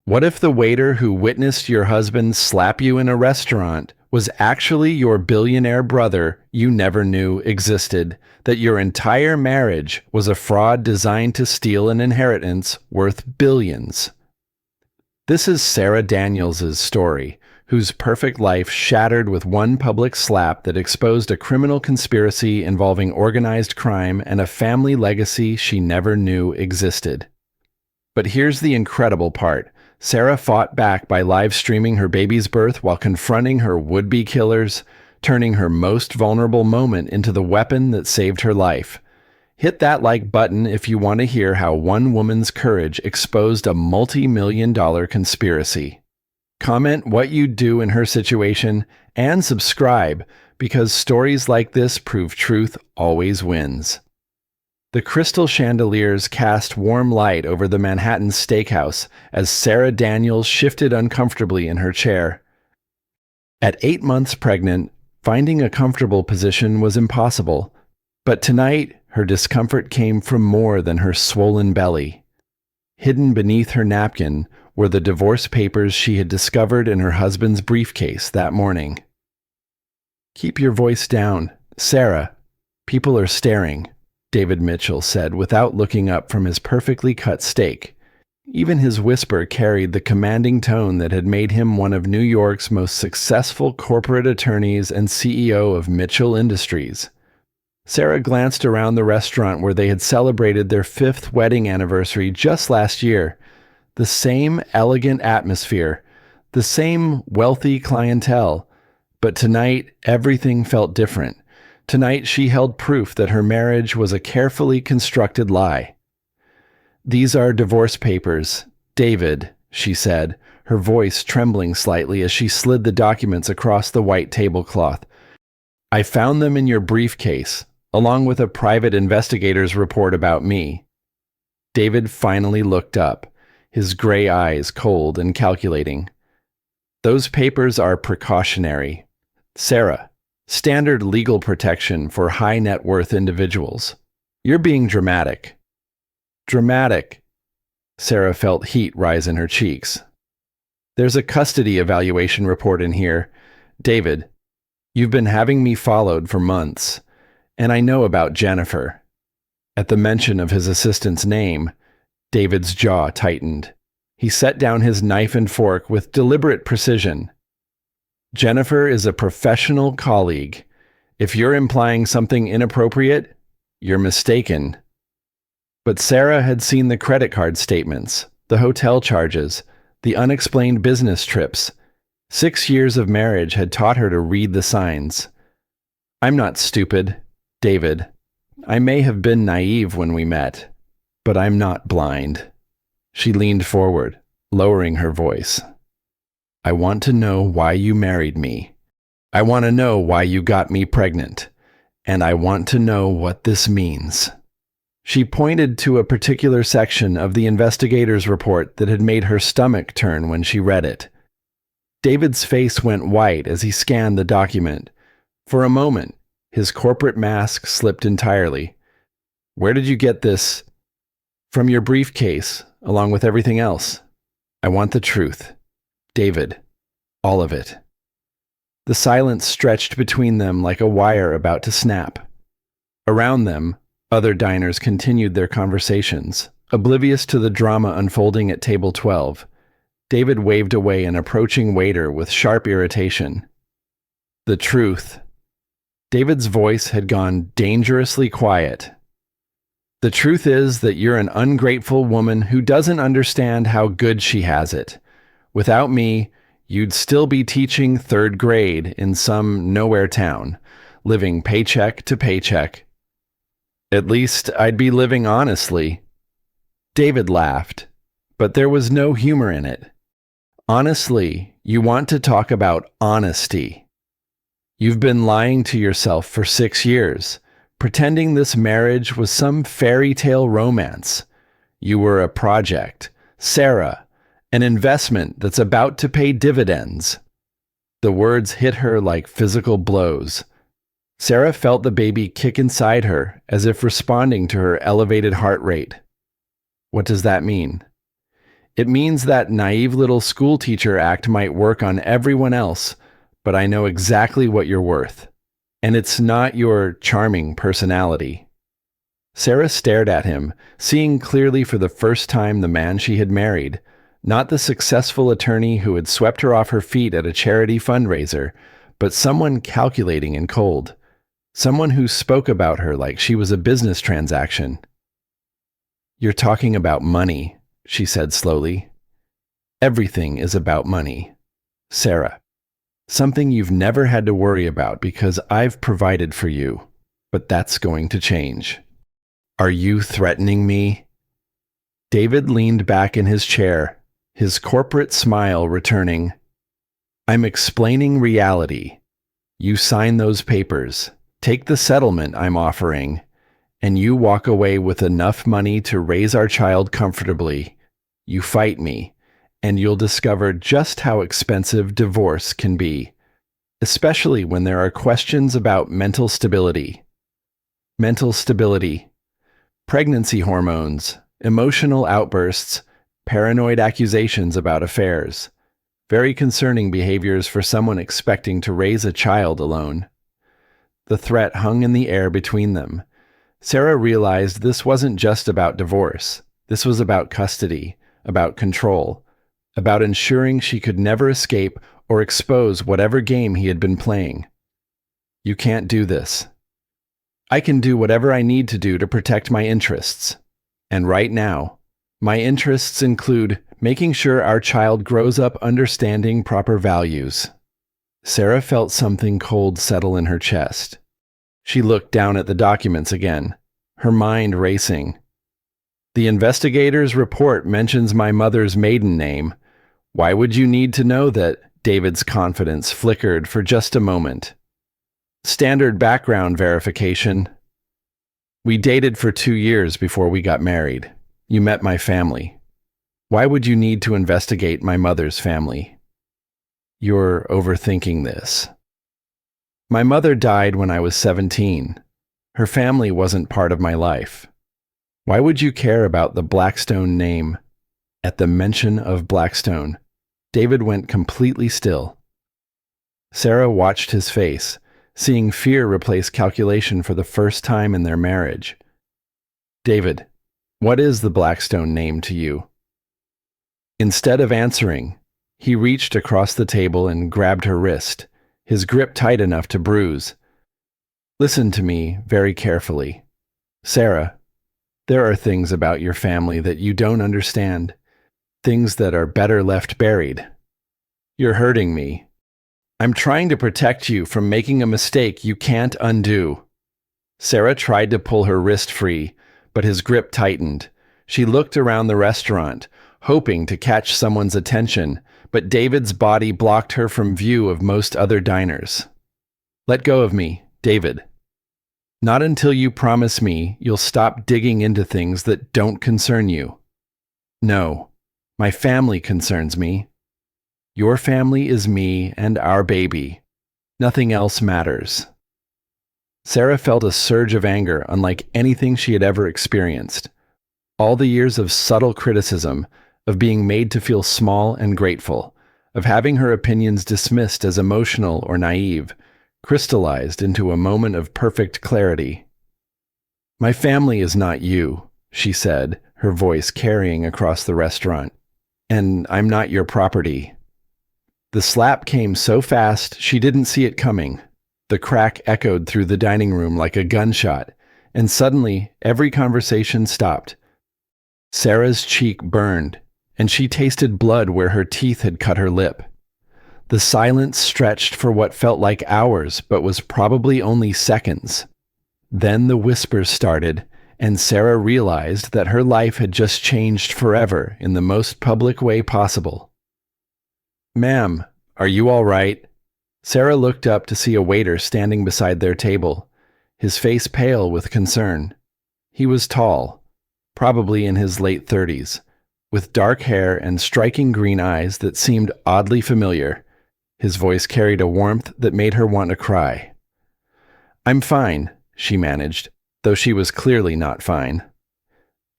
What if the waiter who witnessed your husband slap you in a restaurant was actually your billionaire brother you never knew existed, that your entire marriage was a fraud designed to steal an inheritance worth billions? This is Sarah Daniels' story, whose perfect life shattered with one public slap that exposed a criminal conspiracy involving organized crime and a family legacy she never knew existed. But here's the incredible part. Sarah fought back by live streaming her baby's birth while confronting her would-be killers, turning her most vulnerable moment into the weapon that saved her life. Hit that like button if you want to hear how one woman's courage exposed a multi-million-dollar conspiracy. Comment what you'd do in her situation and subscribe, because stories like this prove truth always wins. The crystal chandeliers cast warm light over the Manhattan steakhouse as Sarah Daniels shifted uncomfortably in her chair. At 8 months pregnant, finding a comfortable position was impossible, but tonight her discomfort came from more than her swollen belly. Hidden beneath her napkin were the divorce papers she had discovered in her husband's briefcase that morning. "Keep your voice down, Sarah. People are staring," David Mitchell said without looking up from his perfectly cut steak. Even his whisper carried the commanding tone that had made him one of New York's most successful corporate attorneys and CEO of Mitchell Industries. Sarah glanced around the restaurant where they had celebrated their 5th wedding anniversary just last year. The same elegant atmosphere, the same wealthy clientele, but tonight everything felt different. Tonight she held proof that her marriage was a carefully constructed lie. "These are divorce papers, David," she said, her voice trembling slightly as she slid the documents across the white tablecloth. "I found them in your briefcase, along with a private investigator's report about me." David finally looked up, his gray eyes cold and calculating. "Those papers are precautionary, Sarah. Standard legal protection for high net worth individuals. You're being dramatic." "Dramatic?" Sarah felt heat rise in her cheeks. "There's a custody evaluation report in here. David, you've been having me followed for months, and I know about Jennifer." At the mention of his assistant's name, David's jaw tightened. He set down his knife and fork with deliberate precision. "Jennifer is a professional colleague. If you're implying something inappropriate, you're mistaken." But Sarah had seen the credit card statements, the hotel charges, the unexplained business trips. 6 years of marriage had taught her to read the signs. "I'm not stupid, David. I may have been naive when we met, but I'm not blind." She leaned forward, lowering her voice. "I want to know why you married me. I want to know why you got me pregnant. And I want to know what this means." She pointed to a particular section of the investigator's report that had made her stomach turn when she read it. David's face went white as he scanned the document. For a moment, his corporate mask slipped entirely. "Where did you get this?" "From your briefcase, along with everything else. I want the truth. David, all of it." The silence stretched between them like a wire about to snap. Around them, other diners continued their conversations, oblivious to the drama unfolding at table 12. David waved away an approaching waiter with sharp irritation. "The truth." David's voice had gone dangerously quiet. "The truth is that you're an ungrateful woman who doesn't understand how good she has it. Without me, you'd still be teaching 3rd grade in some nowhere town, living paycheck to paycheck." "At least I'd be living honestly." David laughed, but there was no humor in it. "Honestly, you want to talk about honesty. You've been lying to yourself for 6 years, pretending this marriage was some fairy tale romance. You were a project, Sarah, an investment that's about to pay dividends." The words hit her like physical blows. Sarah felt the baby kick inside her, as if responding to her elevated heart rate. "What does that mean?" It means that naive little schoolteacher act might work on everyone else, but I know exactly what you're worth. And it's not your charming personality. Sarah stared at him, seeing clearly for the first time the man she had married, not the successful attorney who had swept her off her feet at a charity fundraiser, but someone calculating and cold. Someone who spoke about her like she was a business transaction. "You're talking about money," she said slowly. "Everything is about money, Sarah. Something you've never had to worry about because I've provided for you, but that's going to change." "Are you threatening me?" David leaned back in his chair, his corporate smile returning. "I'm explaining reality. You sign those papers, take the settlement I'm offering, and you walk away with enough money to raise our child comfortably. You fight me, and you'll discover just how expensive divorce can be, especially when there are questions about mental stability. Mental stability. Pregnancy hormones, emotional outbursts, paranoid accusations about affairs. Very concerning behaviors for someone expecting to raise a child alone." The threat hung in the air between them. Sarah realized this wasn't just about divorce. This was about custody, about control, about ensuring she could never escape or expose whatever game he had been playing. "You can't do this. I can do whatever I need to do to protect my interests. And right now, my interests include making sure our child grows up understanding proper values." Sarah felt something cold settle in her chest. She looked down at the documents again, her mind racing. "The investigator's report mentions my mother's maiden name. Why would you need to know that?" David's confidence flickered for just a moment. "Standard background verification. We dated for 2 years before we got married. You met my family. Why would you need to investigate my mother's family?" "You're overthinking this. My mother died when I was 17. Her family wasn't part of my life. Why would you care about the Blackstone name?" At the mention of Blackstone, David went completely still. Sarah watched his face, seeing fear replace calculation for the first time in their marriage. "David, what is the Blackstone name to you?" Instead of answering, he reached across the table and grabbed her wrist, his grip tight enough to bruise. "Listen to me very carefully. Sarah, there are things about your family that you don't understand, things that are better left buried. You're hurting me. I'm trying to protect you from making a mistake you can't undo." Sarah tried to pull her wrist free, but his grip tightened. She looked around the restaurant, hoping to catch someone's attention, but David's body blocked her from view of most other diners. "Let go of me, David. Not until you promise me you'll stop digging into things that don't concern you." "No, my family concerns me. Your family is me and our baby. Nothing else matters." Sarah felt a surge of anger unlike anything she had ever experienced. All the years of subtle criticism, of being made to feel small and grateful, of having her opinions dismissed as emotional or naive, crystallized into a moment of perfect clarity. "My family is not you," she said, her voice carrying across the restaurant. "And I'm not your property." The slap came so fast she didn't see it coming. The crack echoed through the dining room like a gunshot, and suddenly every conversation stopped. Sarah's cheek burned, and she tasted blood where her teeth had cut her lip. The silence stretched for what felt like hours, but was probably only seconds. Then the whispers started, and Sarah realized that her life had just changed forever in the most public way possible. "Ma'am, are you all right?" Sarah looked up to see a waiter standing beside their table, his face pale with concern. He was tall, probably in his late 30s, with dark hair and striking green eyes that seemed oddly familiar. His voice carried a warmth that made her want to cry. "I'm fine," she managed, though she was clearly not fine.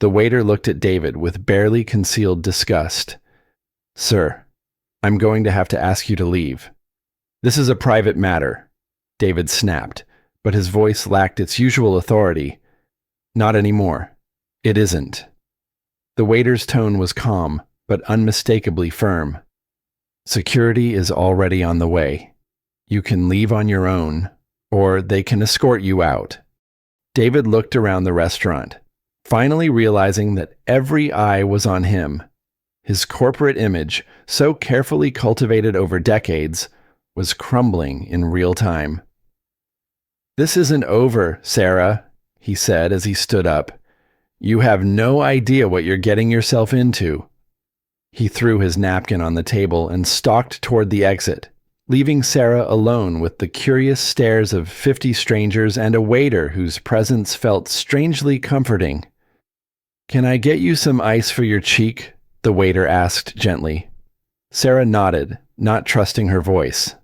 The waiter looked at David with barely concealed disgust. Sir, I'm going to have to ask you to leave. This is a private matter, David snapped, but his voice lacked its usual authority. Not anymore. It isn't. The waiter's tone was calm, but unmistakably firm. Security is already on the way. You can leave on your own, or they can escort you out. David looked around the restaurant, finally realizing that every eye was on him. His corporate image, so carefully cultivated over decades, was crumbling in real time. "This isn't over, Sarah," he said as he stood up. "You have no idea what you're getting yourself into." He threw his napkin on the table and stalked toward the exit, leaving Sarah alone with the curious stares of 50 strangers and a waiter whose presence felt strangely comforting. "Can I get you some ice for your cheek?" the waiter asked gently. Sarah nodded, not trusting her voice.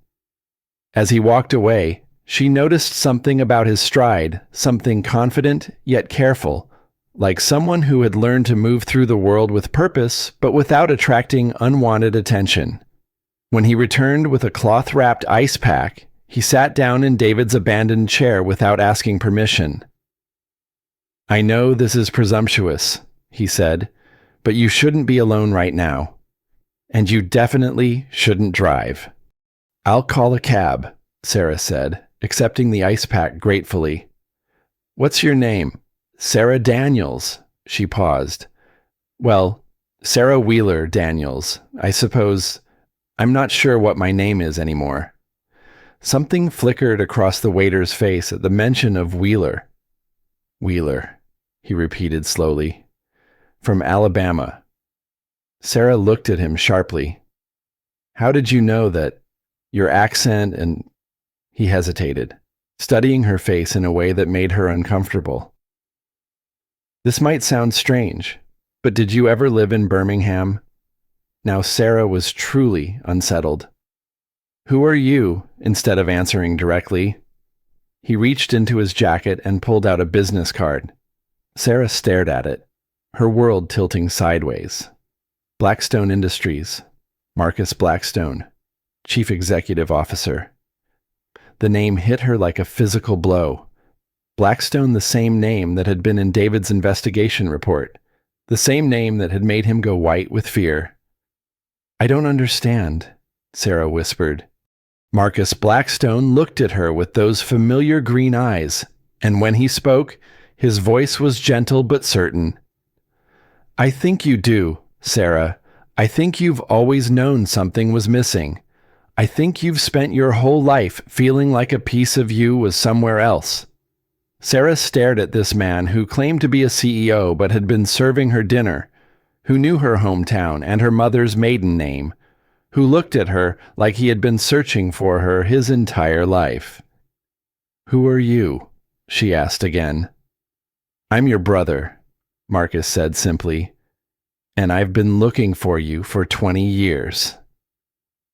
As he walked away, she noticed something about his stride, something confident yet careful, like someone who had learned to move through the world with purpose but without attracting unwanted attention. When he returned with a cloth-wrapped ice pack, he sat down in David's abandoned chair without asking permission. "I know this is presumptuous," he said, "but you shouldn't be alone right now. And you definitely shouldn't drive." "I'll call a cab," Sarah said, accepting the ice pack gratefully. "What's your name?" "Sarah Daniels." She paused. "Well, Sarah Wheeler Daniels, I suppose. I'm not sure what my name is anymore." Something flickered across the waiter's face at the mention of Wheeler. "Wheeler," he repeated slowly. "From Alabama." Sarah looked at him sharply. "How did you know that? Your accent and—" He hesitated, studying her face in a way that made her uncomfortable. "This might sound strange, but did you ever live in Birmingham?" Now Sarah was truly unsettled. "Who are you?" instead of answering directly. He reached into his jacket and pulled out a business card. Sarah stared at it, her world tilting sideways. Blackstone Industries, Marcus Blackstone, Chief Executive Officer. The name hit her like a physical blow. Blackstone, the same name that had been in David's investigation report, the same name that had made him go white with fear. "I don't understand," Sarah whispered. Marcus Blackstone looked at her with those familiar green eyes, and when he spoke, his voice was gentle but certain. "I think you do, Sarah. I think you've always known something was missing. I think you've spent your whole life feeling like a piece of you was somewhere else." Sarah stared at this man who claimed to be a CEO but had been serving her dinner, who knew her hometown and her mother's maiden name, who looked at her like he had been searching for her his entire life. "Who are you?" she asked again. "I'm your brother," Marcus said simply, "and I've been looking for you for 20 years.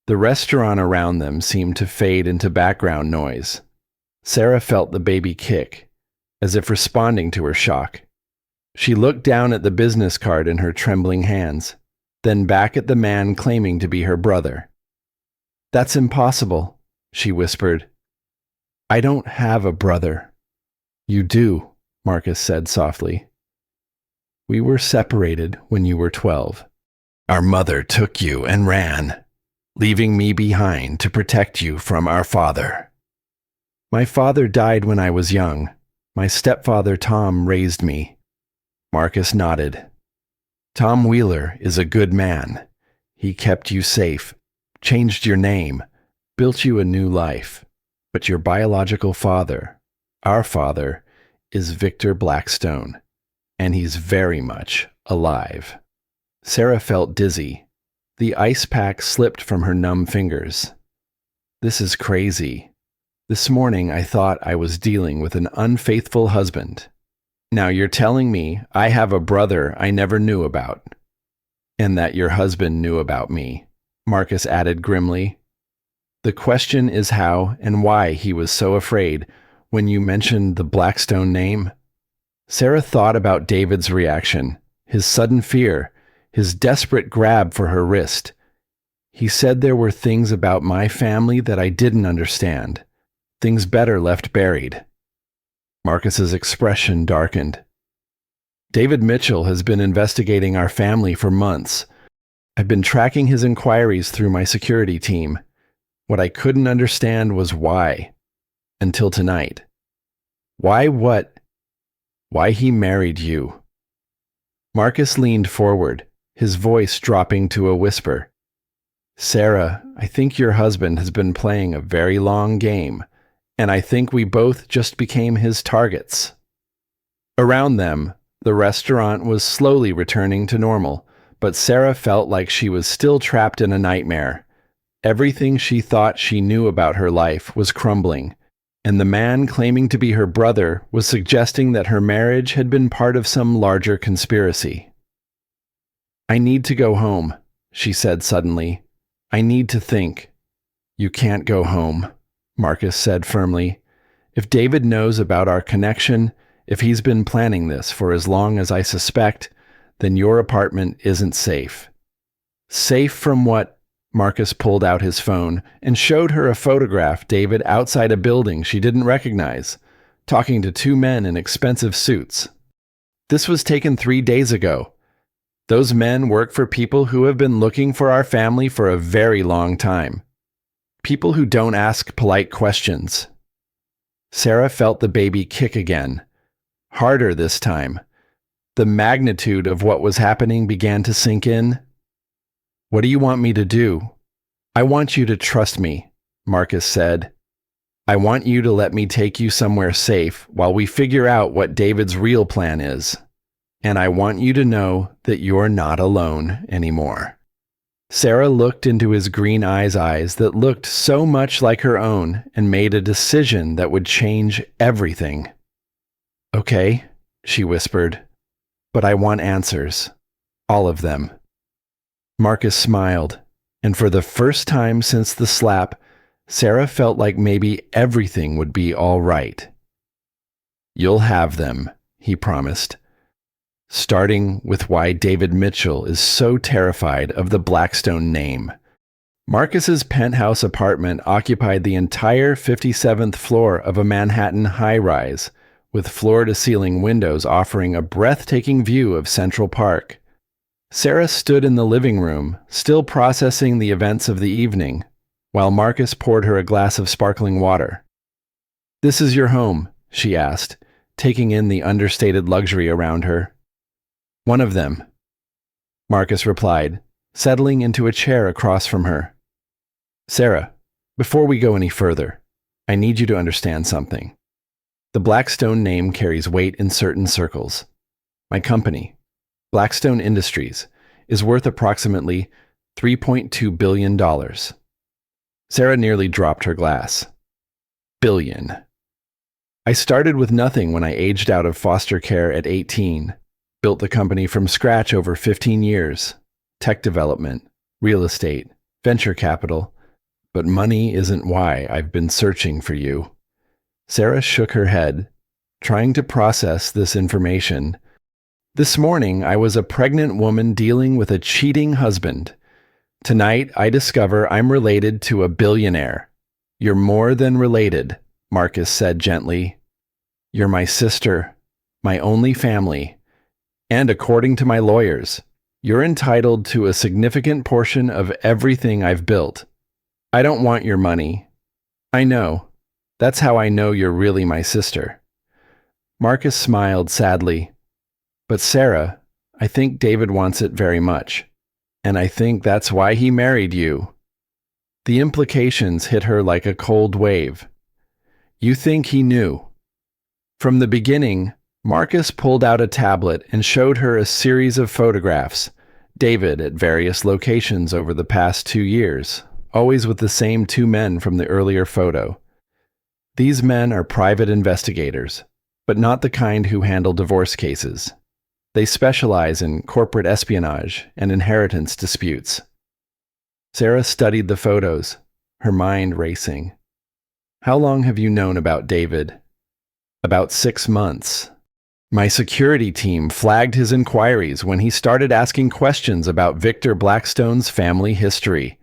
The restaurant around them seemed to fade into background noise. Sarah felt the baby kick, as if responding to her shock. She looked down at the business card in her trembling hands, then back at the man claiming to be her brother. "That's impossible," she whispered. "I don't have a brother." "You do," Marcus said softly. "We were separated when you were 12. Our mother took you and ran, leaving me behind to protect you from our father. My father died when I was young. My stepfather Tom raised me." Marcus nodded. "Tom Wheeler is a good man. He kept you safe, changed your name, built you a new life. But your biological father, our father, is Victor Blackstone, and he's very much alive." Sarah felt dizzy. The ice pack slipped from her numb fingers. "This is crazy. This morning I thought I was dealing with an unfaithful husband. Now you're telling me I have a brother I never knew about. And that your husband knew about me," Marcus added grimly. "The question is how and why he was so afraid when you mentioned the Blackstone name." Sarah thought about David's reaction, his sudden fear, his desperate grab for her wrist, He said there were things about my family that I didn't understand, things better left buried. Marcus's expression darkened. David Mitchell has been investigating our family for months. I've been tracking his inquiries through my security team. What I couldn't understand was why. Until tonight. Why what? Why he married you. Marcus leaned forward, his voice dropping to a whisper. Sarah, I think your husband has been playing a very long game, and I think we both just became his targets. Around them, the restaurant was slowly returning to normal, but Sarah felt like she was still trapped in a nightmare. Everything she thought she knew about her life was crumbling, and the man claiming to be her brother was suggesting that her marriage had been part of some larger conspiracy. I need to go home, she said suddenly. I need to think. You can't go home, Marcus said firmly. If David knows about our connection, if he's been planning this for as long as I suspect, then your apartment isn't safe. Safe from what? Marcus pulled out his phone and showed her a photograph David outside a building she didn't recognize, talking to two men in expensive suits. This was taken 3 days ago. Those men work for people who have been looking for our family for a very long time. People who don't ask polite questions. Sarah felt the baby kick again. Harder this time. The magnitude of what was happening began to sink in. What do you want me to do? I want you to trust me, Marcus said. I want you to let me take you somewhere safe while we figure out what David's real plan is. And I want you to know that you're not alone anymore. Sarah looked into his green eyes that looked so much like her own and made a decision that would change everything. Okay, she whispered, but I want answers. All of them. Marcus smiled, and for the first time since the slap, Sarah felt like maybe everything would be all right. You'll have them, he promised. Starting with why David Mitchell is so terrified of the Blackstone name. Marcus's penthouse apartment occupied the entire 57th floor of a Manhattan high-rise, with floor-to-ceiling windows offering a breathtaking view of Central Park. Sarah stood in the living room, still processing the events of the evening, while Marcus poured her a glass of sparkling water. This is your home, she asked, taking in the understated luxury around her. One of them, Marcus replied, settling into a chair across from her. Sarah, before we go any further, I need you to understand something. The Blackstone name carries weight in certain circles. My company, Blackstone Industries, is worth approximately $3.2 billion. Sarah nearly dropped her glass. Billion. I started with nothing when I aged out of foster care at 18. Built the company from scratch over 15 years. Tech development, real estate, venture capital. But money isn't why I've been searching for you. Sarah shook her head, trying to process this information. This morning, I was a pregnant woman dealing with a cheating husband. Tonight, I discover I'm related to a billionaire. You're more than related, Marcus said gently. You're my sister, my only family. And according to my lawyers, you're entitled to a significant portion of everything I've built. I don't want your money. I know. That's how I know you're really my sister. Marcus smiled sadly. But Sarah, I think David wants it very much. And I think that's why he married you. The implications hit her like a cold wave. You think he knew? From the beginning, Marcus pulled out a tablet and showed her a series of photographs, David at various locations over the past 2 years, always with the same two men from the earlier photo. These men are private investigators, but not the kind who handle divorce cases. They specialize in corporate espionage and inheritance disputes. Sarah studied the photos, her mind racing. How long have you known about David? About 6 months. My security team flagged his inquiries when he started asking questions about Victor Blackstone's family history.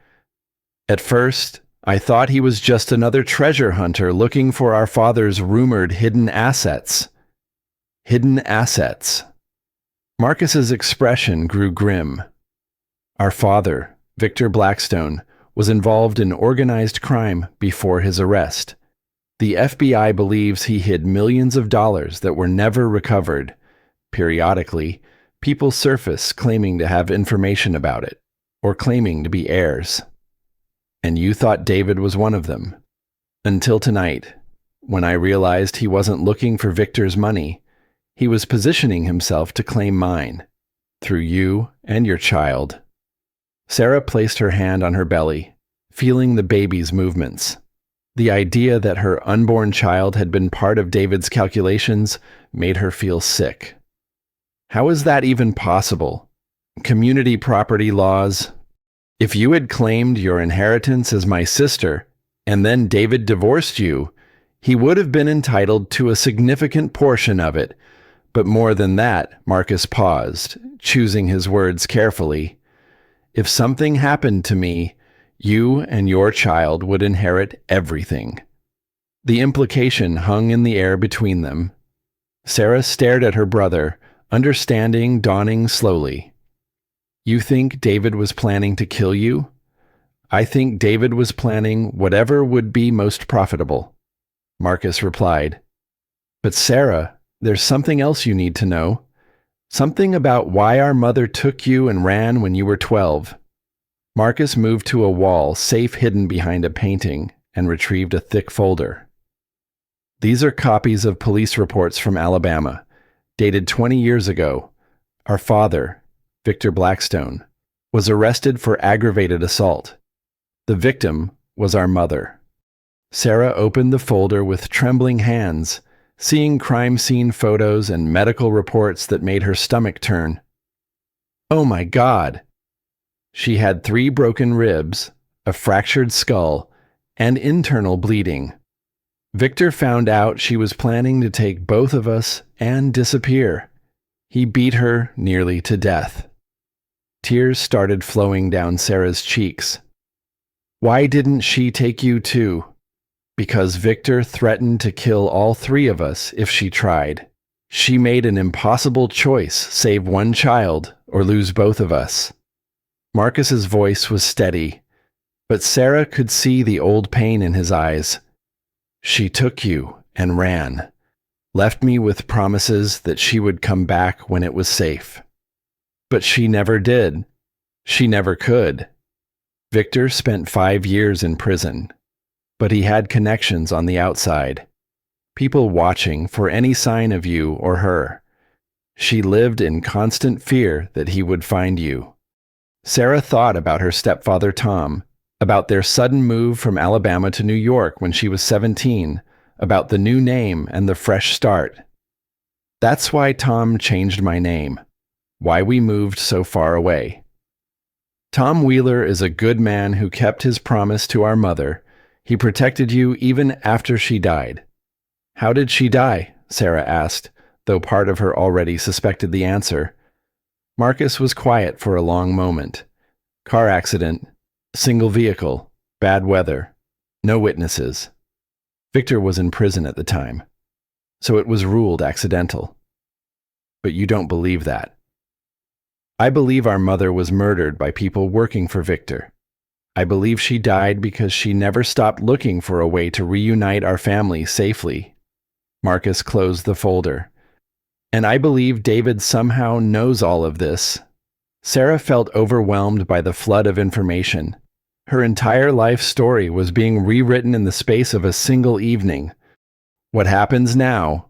At first, I thought he was just another treasure hunter looking for our father's rumored hidden assets. Hidden assets. Marcus's expression grew grim. Our father, Victor Blackstone, was involved in organized crime before his arrest. The FBI believes he hid millions of dollars that were never recovered. Periodically, people surface claiming to have information about it, or claiming to be heirs. And you thought David was one of them. Until tonight, when I realized he wasn't looking for Victor's money, he was positioning himself to claim mine, through you and your child. Sarah placed her hand on her belly, feeling the baby's movements. The idea that her unborn child had been part of David's calculations made her feel sick. How is that even possible? Community property laws. If you had claimed your inheritance as my sister, and then David divorced you, he would have been entitled to a significant portion of it. But more than that, Marcus paused, choosing his words carefully. If something happened to me, you and your child would inherit everything. The implication hung in the air between them. Sarah stared at her brother, understanding dawning slowly. You think David was planning to kill you? I think David was planning whatever would be most profitable, Marcus replied. But Sarah, there's something else you need to know. Something about why our mother took you and ran when you were 12. Marcus moved to a wall safe hidden behind a painting and retrieved a thick folder. These are copies of police reports from Alabama, dated 20 years ago. Our father, Victor Blackstone, was arrested for aggravated assault. The victim was our mother. Sarah opened the folder with trembling hands, seeing crime scene photos and medical reports that made her stomach turn. Oh my God! She had 3 broken ribs, a fractured skull, and internal bleeding. Victor found out she was planning to take both of us and disappear. He beat her nearly to death. Tears started flowing down Sarah's cheeks. Why didn't she take you too? Because Victor threatened to kill all 3 of us if she tried. She made an impossible choice: save one child or lose both of us. Marcus's voice was steady, but Sarah could see the old pain in his eyes. She took you and ran, left me with promises that she would come back when it was safe. But she never did. She never could. Victor spent 5 years in prison, but he had connections on the outside, people watching for any sign of you or her. She lived in constant fear that he would find you. Sarah thought about her stepfather Tom, about their sudden move from Alabama to New York when she was 17, about the new name and the fresh start. That's why Tom changed my name, why we moved so far away. Tom Wheeler is a good man who kept his promise to our mother. He protected you even after she died. How did she die? Sarah asked, though part of her already suspected the answer. Marcus was quiet for a long moment. Car accident, single vehicle, bad weather, no witnesses. Victor was in prison at the time, so it was ruled accidental. But you don't believe that. I believe our mother was murdered by people working for Victor. I believe she died because she never stopped looking for a way to reunite our family safely. Marcus closed the folder. And I believe David somehow knows all of this. Sarah felt overwhelmed by the flood of information. Her entire life story was being rewritten in the space of a single evening. What happens now?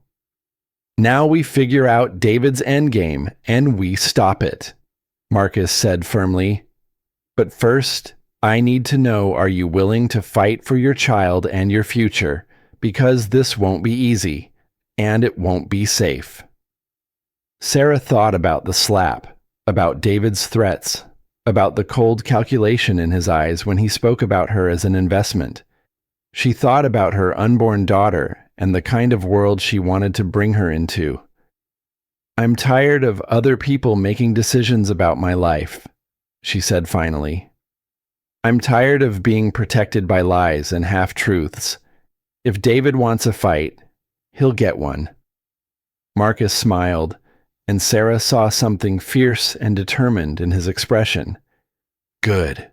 Now we figure out David's endgame and we stop it, Marcus said firmly. But first, I need to know, are you willing to fight for your child and your future? Because this won't be easy, and it won't be safe. Sarah thought about the slap, about David's threats, about the cold calculation in his eyes when he spoke about her as an investment. She thought about her unborn daughter and the kind of world she wanted to bring her into. I'm tired of other people making decisions about my life, she said finally. I'm tired of being protected by lies and half-truths. If David wants a fight, he'll get one." Marcus smiled, and Sarah saw something fierce and determined in his expression. "Good,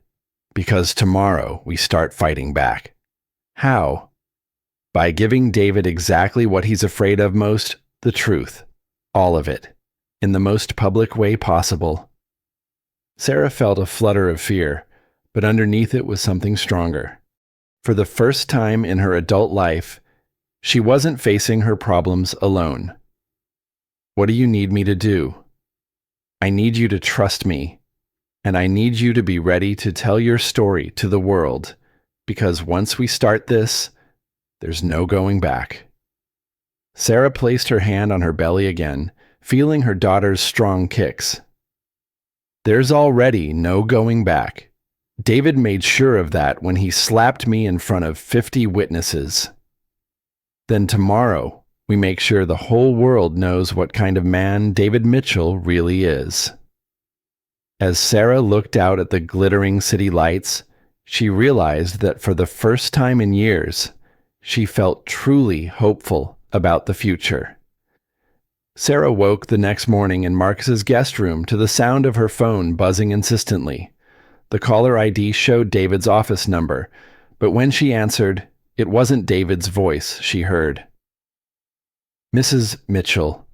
because tomorrow we start fighting back." "How?" "By giving David exactly what he's afraid of most, the truth. All of it. In the most public way possible." Sarah felt a flutter of fear, but underneath it was something stronger. For the first time in her adult life, she wasn't facing her problems alone. "What do you need me to do?" "I need you to trust me, and I need you to be ready to tell your story to the world, because once we start this, there's no going back." Sarah placed her hand on her belly again, feeling her daughter's strong kicks. "There's already no going back. David made sure of that when he slapped me in front of 50 witnesses. Then tomorrow, we make sure the whole world knows what kind of man David Mitchell really is." As Sarah looked out at the glittering city lights, she realized that for the first time in years, she felt truly hopeful about the future. Sarah woke the next morning in Marcus's guest room to the sound of her phone buzzing insistently. The caller ID showed David's office number, but when she answered, it wasn't David's voice she heard. "Mrs. Mitchell.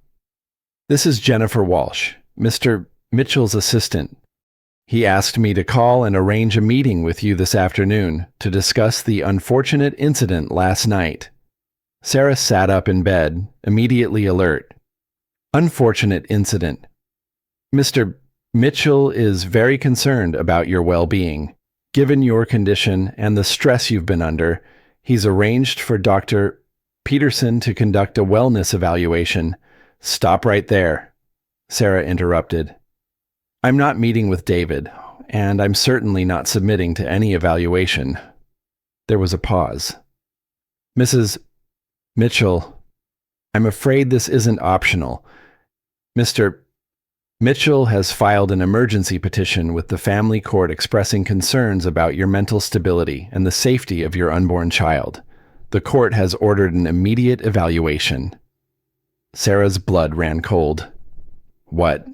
This is Jennifer Walsh, Mr. Mitchell's assistant. He asked me to call and arrange a meeting with you this afternoon to discuss the unfortunate incident last night." Sarah sat up in bed, immediately alert. "Unfortunate incident. Mr. Mitchell is very concerned about your well-being. Given your condition and the stress you've been under, he's arranged for Dr. Peterson to conduct a wellness evaluation." "Stop right there," Sarah interrupted. "I'm not meeting with David, and I'm certainly not submitting to any evaluation." There was a pause. "Mrs. Mitchell, I'm afraid this isn't optional. Mr. Mitchell has filed an emergency petition with the family court expressing concerns about your mental stability and the safety of your unborn child. The court has ordered an immediate evaluation." Sarah's blood ran cold. "What?"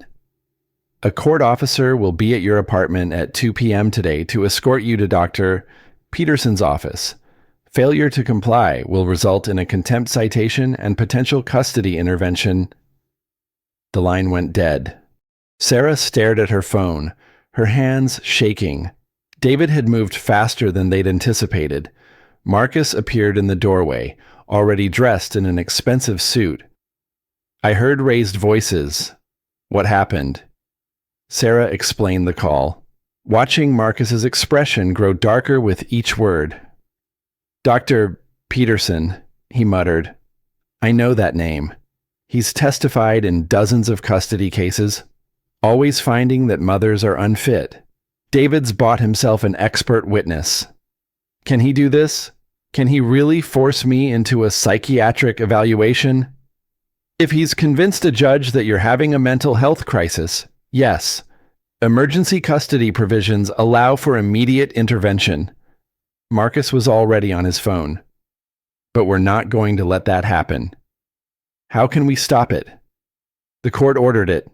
"A court officer will be at your apartment at 2 p.m. today to escort you to Dr. Peterson's office. Failure to comply will result in a contempt citation and potential custody intervention." The line went dead. Sarah stared at her phone, her hands shaking. David had moved faster than they'd anticipated. Marcus appeared in the doorway, already dressed in an expensive suit. "I heard raised voices. What happened?" Sarah explained the call, watching Marcus's expression grow darker with each word. "Dr. Peterson," he muttered. "I know that name. He's testified in dozens of custody cases, always finding that mothers are unfit. David's bought himself an expert witness. Can he do this? Can he really force me into a psychiatric evaluation? If he's convinced a judge that you're having a mental health crisis, yes. Emergency custody provisions allow for immediate intervention." Marcus was already on his phone. "But we're not going to let that happen. How can we stop it?" "The court ordered it."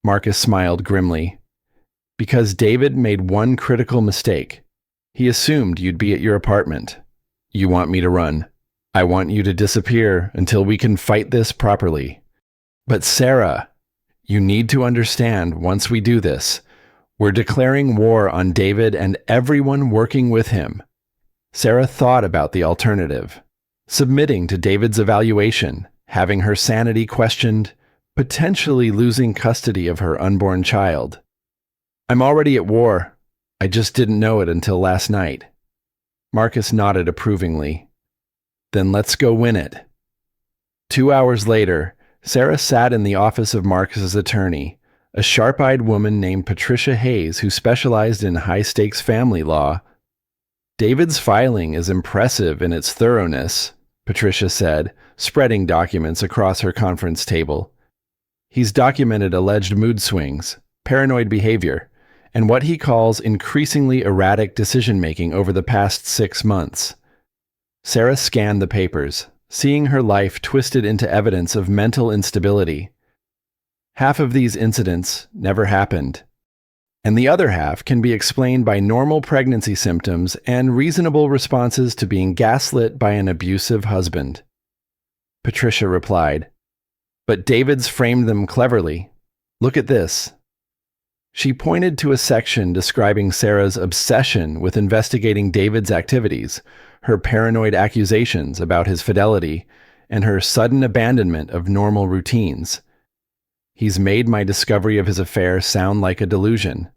Marcus smiled grimly. "Because David made one critical mistake. He assumed you'd be at your apartment. You want me to run. I want you to disappear until we can fight this properly. But Sarah, you need to understand once we do this, we're declaring war on David and everyone working with him." Sarah thought about the alternative. Submitting to David's evaluation, having her sanity questioned, potentially losing custody of her unborn child. "I'm already at war. I just didn't know it until last night." Marcus nodded approvingly. "Then let's go win it." 2 hours later, Sarah sat in the office of Marcus's attorney, a sharp-eyed woman named Patricia Hayes who specialized in high-stakes family law. "David's filing is impressive in its thoroughness," Patricia said, spreading documents across her conference table. "He's documented alleged mood swings, paranoid behavior, and what he calls increasingly erratic decision-making over the past 6 months. Sarah scanned the papers, seeing her life twisted into evidence of mental instability. Half of these incidents never happened, and the other half can be explained by normal pregnancy symptoms and reasonable responses to being gaslit by an abusive husband. Patricia replied, "But David's framed them cleverly. Look at this." She pointed to a section describing Sarah's obsession with investigating David's activities, her paranoid accusations about his fidelity, and her sudden abandonment of normal routines. "He's made my discovery of his affair sound like a delusion."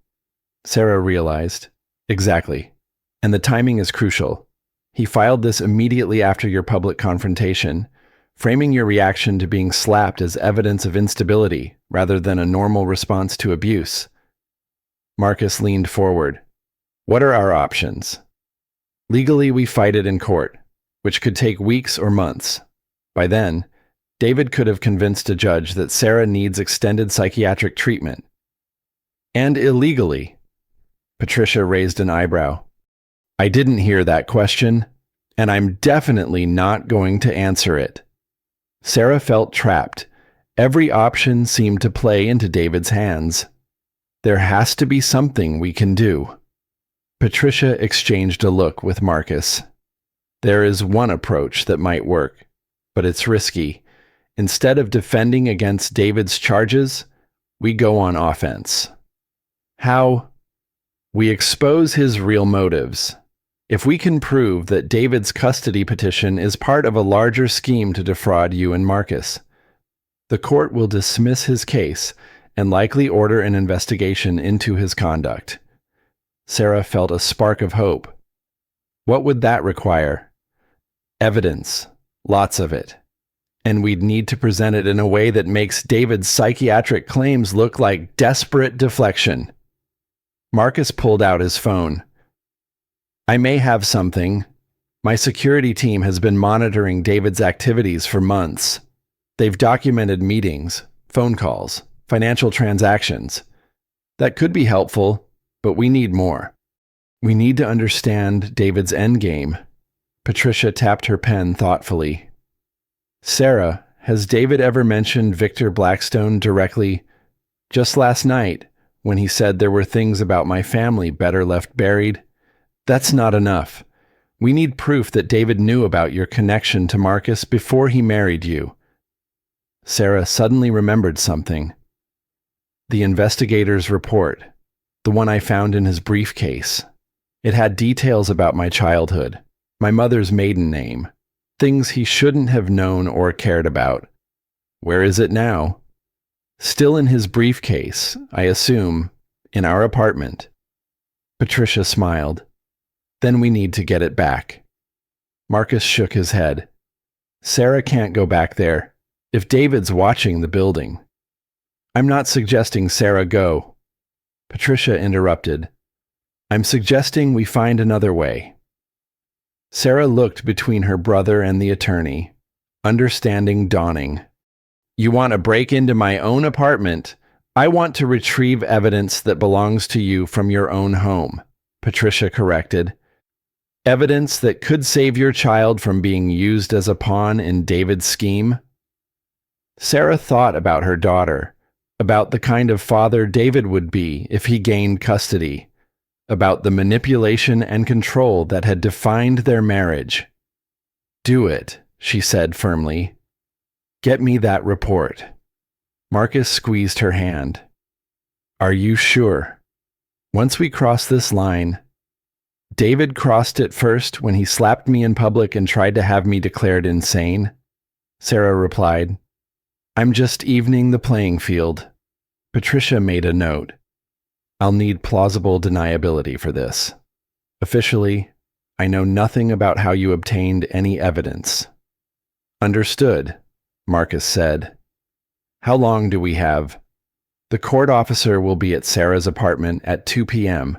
Sarah realized. "Exactly. And the timing is crucial. He filed this immediately after your public confrontation, framing your reaction to being slapped as evidence of instability rather than a normal response to abuse." Marcus leaned forward. "What are our options?" "Legally, we fight it in court, which could take weeks or months. By then, David could have convinced a judge that Sarah needs extended psychiatric treatment." "And illegally?" Patricia raised an eyebrow. "I didn't hear that question, and I'm definitely not going to answer it." Sarah felt trapped. Every option seemed to play into David's hands. "There has to be something we can do." Patricia exchanged a look with Marcus. "There is one approach that might work, but it's risky. Instead of defending against David's charges, we go on offense." "How?" "We expose his real motives. If we can prove that David's custody petition is part of a larger scheme to defraud you and Marcus, the court will dismiss his case and likely order an investigation into his conduct." Sarah felt a spark of hope. "What would that require?" "Evidence. Lots of it. And we'd need to present it in a way that makes David's psychiatric claims look like desperate deflection." Marcus pulled out his phone. "I may have something. My security team has been monitoring David's activities for months. They've documented meetings, phone calls, financial transactions. That could be helpful, but we need more. We need to understand David's endgame." Patricia tapped her pen thoughtfully. "Sarah, has David ever mentioned Victor Blackstone directly? Just last night, when he said there were things about my family better left buried? That's not enough. We need proof that David knew about your connection to Marcus before he married you." Sarah suddenly remembered something. "The investigator's report, the one I found in his briefcase. It had details about my childhood, my mother's maiden name, things he shouldn't have known or cared about. Where is it now?" "Still in his briefcase, I assume, in our apartment." Patricia smiled. "Then we need to get it back." Marcus shook his head. "Sarah can't go back there. If David's watching the building." "I'm not suggesting Sarah go." Patricia interrupted. "I'm suggesting we find another way." Sarah looked between her brother and the attorney, understanding dawning. "You want to break into my own apartment? I want to retrieve evidence that belongs to you from your own home," Patricia corrected. "Evidence that could save your child from being used as a pawn in David's scheme?" Sarah thought about her daughter, about the kind of father David would be if he gained custody, about the manipulation and control that had defined their marriage. "Do it," she said firmly. "Get me that report." Marcus squeezed her hand. "Are you sure? Once we cross this line—" "David crossed it first when he slapped me in public and tried to have me declared insane," Sarah replied. "I'm just evening the playing field." Patricia made a note. "I'll need plausible deniability for this. Officially, I know nothing about how you obtained any evidence." "Understood," Marcus said. "How long do we have?" "The court officer will be at Sarah's apartment at 2 p.m.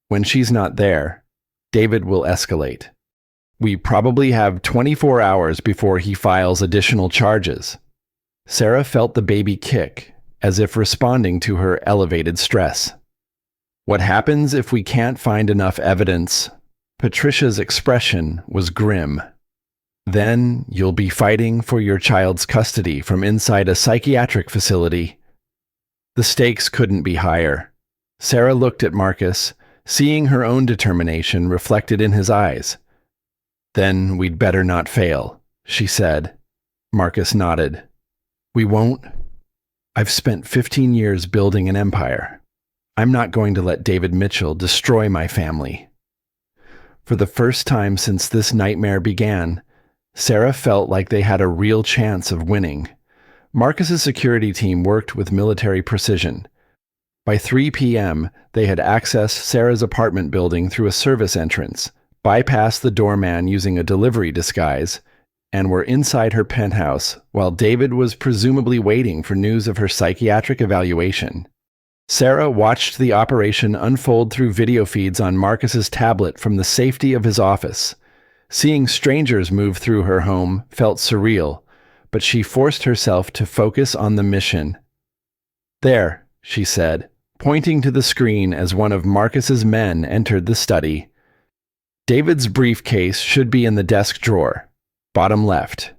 When she's not there, David will escalate. We probably have 24 hours before he files additional charges." Sarah felt the baby kick, as if responding to her elevated stress. What happens if we can't find enough evidence? Patricia's expression was grim. Then you'll be fighting for your child's custody from inside a psychiatric facility. The stakes couldn't be higher. Sarah looked at Marcus, seeing her own determination reflected in his eyes. Then we'd better not fail, she said. Marcus nodded. We won't? I've spent 15 years building an empire. I'm not going to let David Mitchell destroy my family. For the first time since this nightmare began, Sarah felt like they had a real chance of winning. Marcus's security team worked with military precision. By 3 p.m., they had accessed Sarah's apartment building through a service entrance, bypassed the doorman using a delivery disguise, and were inside her penthouse while David was presumably waiting for news of her psychiatric evaluation. Sarah watched the operation unfold through video feeds on Marcus's tablet from the safety of his office. Seeing strangers move through her home felt surreal, but she forced herself to focus on the mission. There, she said, pointing to the screen as one of Marcus's men entered the study. David's briefcase should be in the desk drawer, bottom left.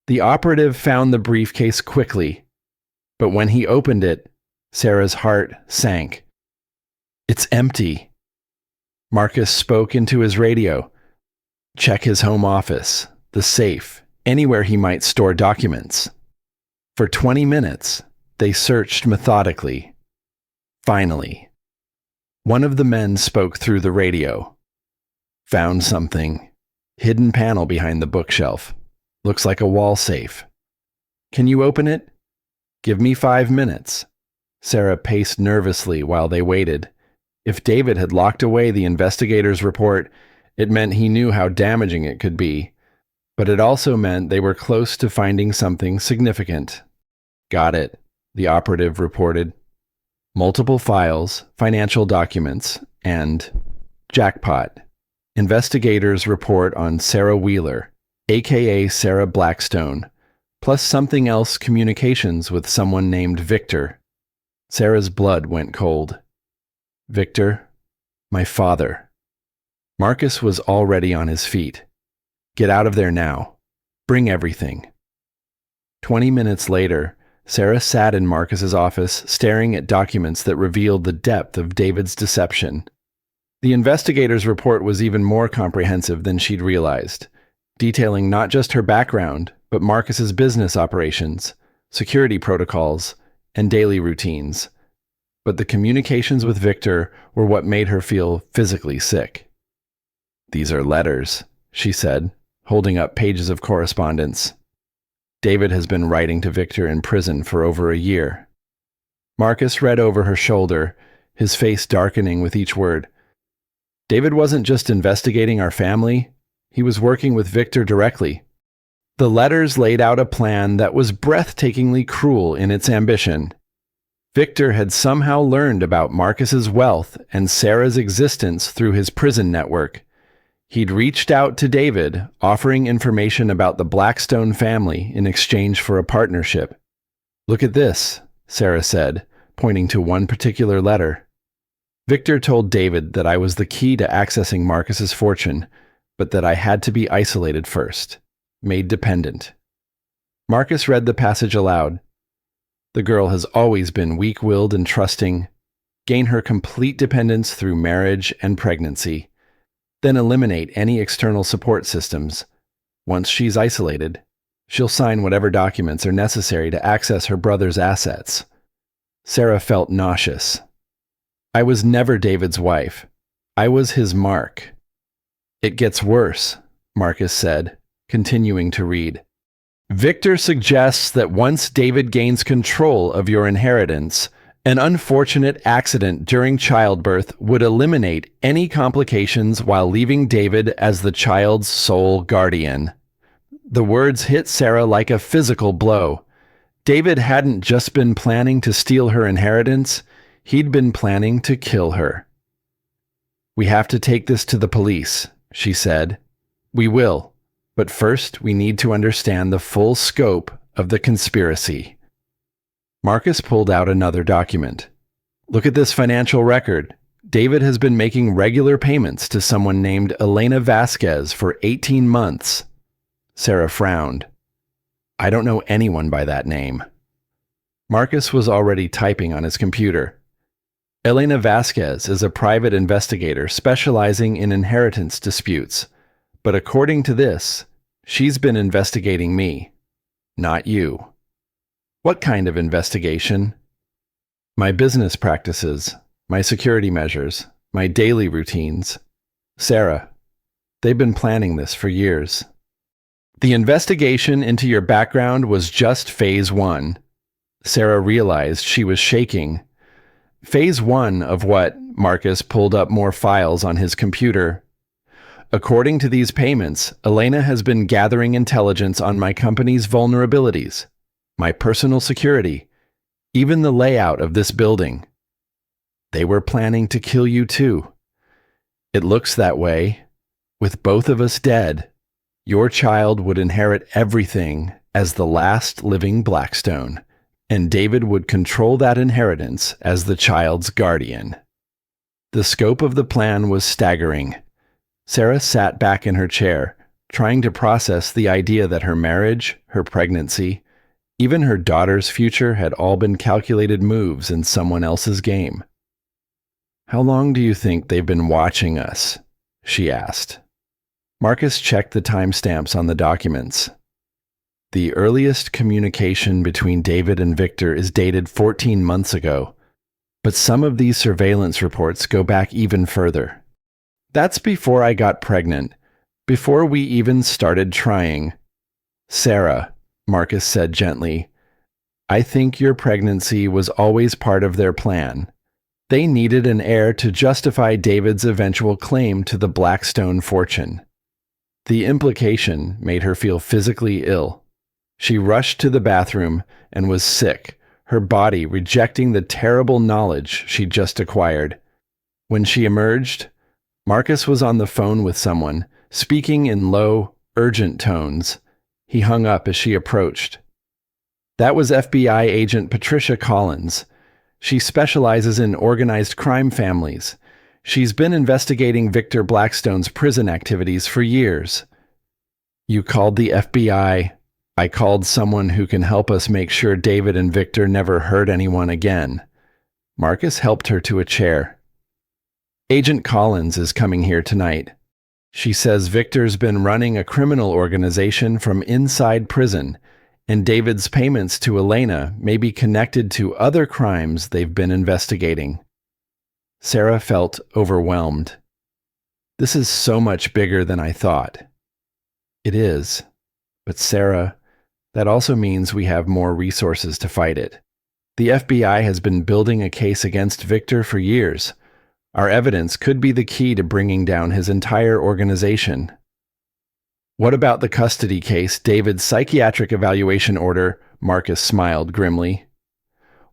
The operative found the briefcase quickly, but when he opened it, Sarah's heart sank. It's empty. Marcus spoke into his radio. Check his home office, the safe, anywhere he might store documents. For 20 minutes, they searched methodically. Finally, one of the men spoke through the radio. Found something. Hidden panel behind the bookshelf. Looks like a wall safe. Can you open it? Give me 5 minutes. Sarah paced nervously while they waited. If David had locked away the investigator's report, it meant he knew how damaging it could be. But it also meant they were close to finding something significant. Got it, the operative reported. Multiple files, financial documents, and jackpot. Investigators report on Sarah Wheeler, aka Sarah Blackstone, plus something else, communications with someone named Victor. Sarah's blood went cold. Victor, my father. Marcus was already on his feet. Get out of there now. Bring everything. 20 minutes later, Sarah sat in Marcus's office, staring at documents that revealed the depth of David's deception. The investigator's report was even more comprehensive than she'd realized, detailing not just her background, but Marcus's business operations, security protocols, and daily routines. But the communications with Victor were what made her feel physically sick. These are letters, she said, holding up pages of correspondence. David has been writing to Victor in prison for over a year. Marcus read over her shoulder, his face darkening with each word. David wasn't just investigating our family, he was working with Victor directly. The letters laid out a plan that was breathtakingly cruel in its ambition. Victor had somehow learned about Marcus's wealth and Sarah's existence through his prison network. He'd reached out to David, offering information about the Blackstone family in exchange for a partnership. Look at this, Sarah said, pointing to one particular letter. Victor told David that I was the key to accessing Marcus's fortune, but that I had to be isolated first, made dependent. Marcus read the passage aloud. The girl has always been weak-willed and trusting. Gain her complete dependence through marriage and pregnancy. Then eliminate any external support systems. Once she's isolated, she'll sign whatever documents are necessary to access her brother's assets. Sarah felt nauseous. I was never David's wife. I was his mark. It gets worse, Marcus said, continuing to read. Victor suggests that once David gains control of your inheritance, an unfortunate accident during childbirth would eliminate any complications while leaving David as the child's sole guardian. The words hit Sarah like a physical blow. David hadn't just been planning to steal her inheritance, he'd been planning to kill her. We have to take this to the police, she said. We will, but first we need to understand the full scope of the conspiracy. Marcus pulled out another document. Look at this financial record, David has been making regular payments to someone named Elena Vasquez for 18 months. Sarah frowned. I don't know anyone by that name. Marcus was already typing on his computer. Elena Vasquez is a private investigator specializing in inheritance disputes, but according to this, she's been investigating me, not you. What kind of investigation? My business practices, my security measures, my daily routines. Sarah, they've been planning this for years. The investigation into your background was just phase 1. Sarah realized she was shaking. Phase 1 of what? Marcus pulled up more files on his computer. According to these payments, Elena has been gathering intelligence on my company's vulnerabilities, my personal security, even the layout of this building. They were planning to kill you too. It looks that way. With both of us dead, your child would inherit everything as the last living Blackstone, and David would control that inheritance as the child's guardian. The scope of the plan was staggering. Sarah sat back in her chair, trying to process the idea that her marriage, her pregnancy, even her daughter's future had all been calculated moves in someone else's game. How long do you think they've been watching us? She asked. Marcus checked the timestamps on the documents. The earliest communication between David and Victor is dated 14 months ago, but some of these surveillance reports go back even further. That's before I got pregnant, before we even started trying. Sarah, Marcus said gently, I think your pregnancy was always part of their plan. They needed an heir to justify David's eventual claim to the Blackstone fortune. The implication made her feel physically ill. She rushed to the bathroom and was sick, her body rejecting the terrible knowledge she'd just acquired. When she emerged, Marcus was on the phone with someone, speaking in low, urgent tones. He hung up as she approached. That was FBI agent Patricia Collins. She specializes in organized crime families. She's been investigating Victor Blackstone's prison activities for years. You called the FBI. I called someone who can help us make sure David and Victor never hurt anyone again. Marcus helped her to a chair. Agent Collins is coming here tonight. She says Victor's been running a criminal organization from inside prison, and David's payments to Elena may be connected to other crimes they've been investigating. Sarah felt overwhelmed. This is so much bigger than I thought. It is. But Sarah, that also means we have more resources to fight it. The FBI has been building a case against Victor for years. Our evidence could be the key to bringing down his entire organization. What about the custody case, David's psychiatric evaluation order? Marcus smiled grimly.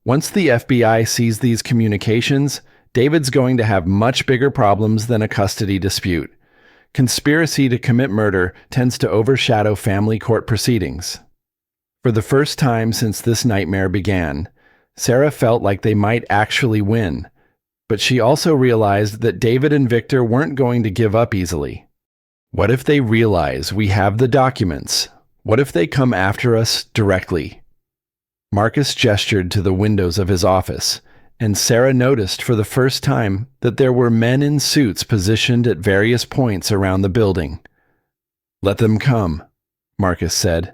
Once the FBI sees these communications, David's going to have much bigger problems than a custody dispute. Conspiracy to commit murder tends to overshadow family court proceedings. For the first time since this nightmare began, Sarah felt like they might actually win, but she also realized that David and Victor weren't going to give up easily. What if they realize we have the documents? What if they come after us directly? Marcus gestured to the windows of his office, and Sarah noticed for the first time that there were men in suits positioned at various points around the building. Let them come, Marcus said.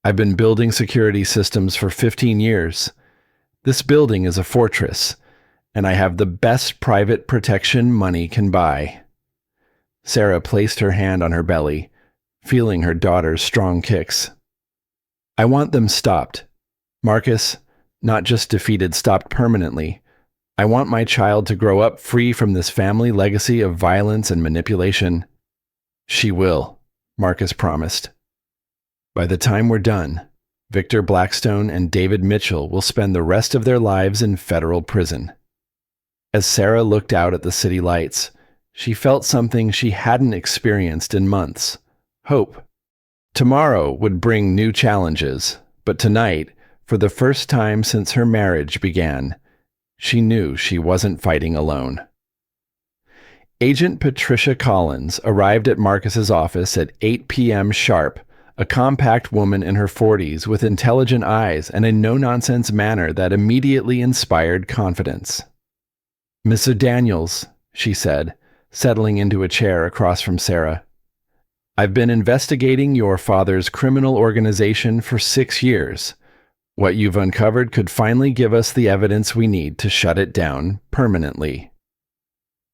I've been building security systems for 15 years. This building is a fortress, and I have the best private protection money can buy. Sarah placed her hand on her belly, feeling her daughter's strong kicks. I want them stopped. Marcus, not just defeated, stopped permanently. I want my child to grow up free from this family legacy of violence and manipulation. She will, Marcus promised. By the time we're done, Victor Blackstone and David Mitchell will spend the rest of their lives in federal prison. As Sarah looked out at the city lights, she felt something she hadn't experienced in months: hope. Tomorrow would bring new challenges, but tonight, for the first time since her marriage began, she knew she wasn't fighting alone. Agent Patricia Collins arrived at Marcus's office at 8 p.m. sharp, a compact woman in her 40s with intelligent eyes and a no-nonsense manner that immediately inspired confidence. "Mr. Daniels," she said, settling into a chair across from Sarah. "I've been investigating your father's criminal organization for 6 years. What you've uncovered could finally give us the evidence we need to shut it down permanently."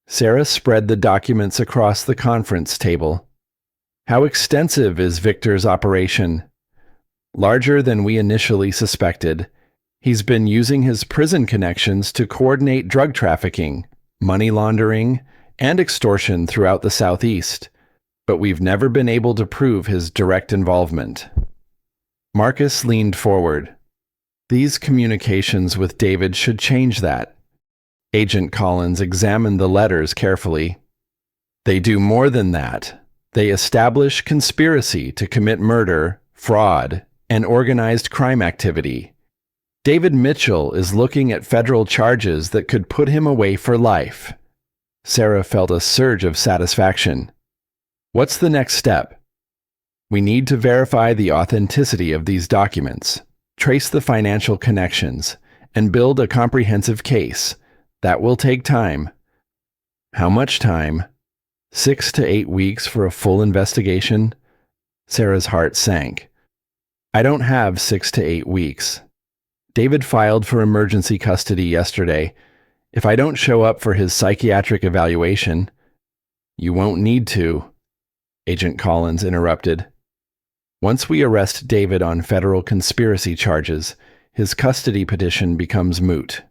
Sarah spread the documents across the conference table. "How extensive is Victor's operation?" "Larger than we initially suspected. He's been using his prison connections to coordinate drug trafficking, money laundering, and extortion throughout the Southeast, but we've never been able to prove his direct involvement." Marcus leaned forward. "These communications with David should change that." Agent Collins examined the letters carefully. "They do more than that. They establish conspiracy to commit murder, fraud, and organized crime activity. David Mitchell is looking at federal charges that could put him away for life." Sarah felt a surge of satisfaction. "What's the next step?" "We need to verify the authenticity of these documents, trace the financial connections, and build a comprehensive case. That will take time." "How much time?" 6 to 8 weeks for a full investigation?" Sarah's heart sank. "I don't have 6 to 8 weeks. David filed for emergency custody yesterday. If I don't show up for his psychiatric evaluation—" "You won't need to," Agent Collins interrupted. "Once we arrest David on federal conspiracy charges, his custody petition becomes moot."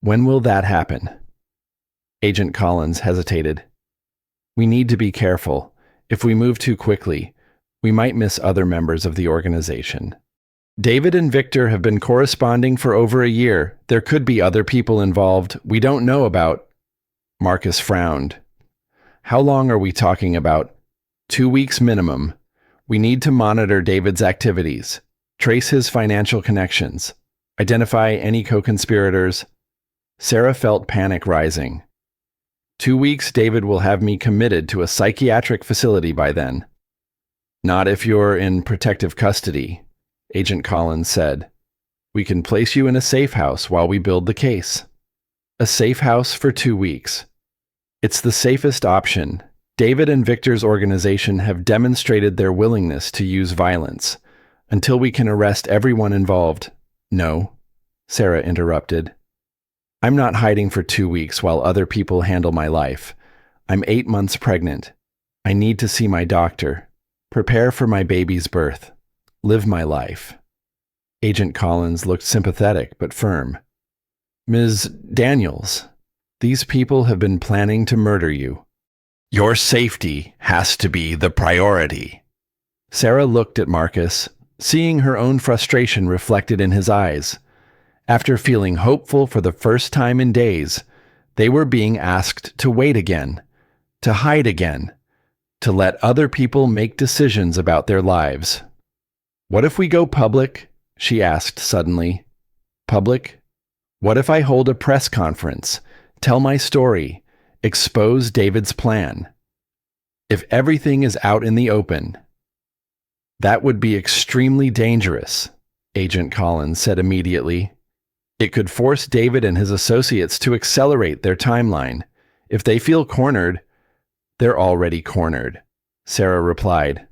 "When will that happen?" Agent Collins hesitated. "We need to be careful. If we move too quickly, we might miss other members of the organization. David and Victor have been corresponding for over a year. There could be other people involved we don't know about." Marcus frowned. "How long are we talking about?" 2 weeks minimum. We need to monitor David's activities, trace his financial connections, identify any co-conspirators." Sarah felt panic rising. 2 weeks, David will have me committed to a psychiatric facility by then." "Not if you're in protective custody," Agent Collins said. "We can place you in a safe house while we build the case." "A safe house for 2 weeks. It's the safest option. David and Victor's organization have demonstrated their willingness to use violence. Until we can arrest everyone involved—" "No," Sarah interrupted. "I'm not hiding for 2 weeks while other people handle my life. I'm 8 months pregnant. I need to see my doctor, prepare for my baby's birth, live my life." Agent Collins looked sympathetic but firm. "Ms. Daniels, these people have been planning to murder you. Your safety has to be the priority." Sarah looked at Marcus, seeing her own frustration reflected in his eyes. After feeling hopeful for the first time in days, they were being asked to wait again, to hide again, to let other people make decisions about their lives. "What if we go public?" she asked suddenly. "Public? What if I hold a press conference, tell my story, expose David's plan? If everything is out in the open?" "That would be extremely dangerous," Agent Collins said immediately. "It could force David and his associates to accelerate their timeline. If they feel cornered—" "They're already cornered," Sarah replied.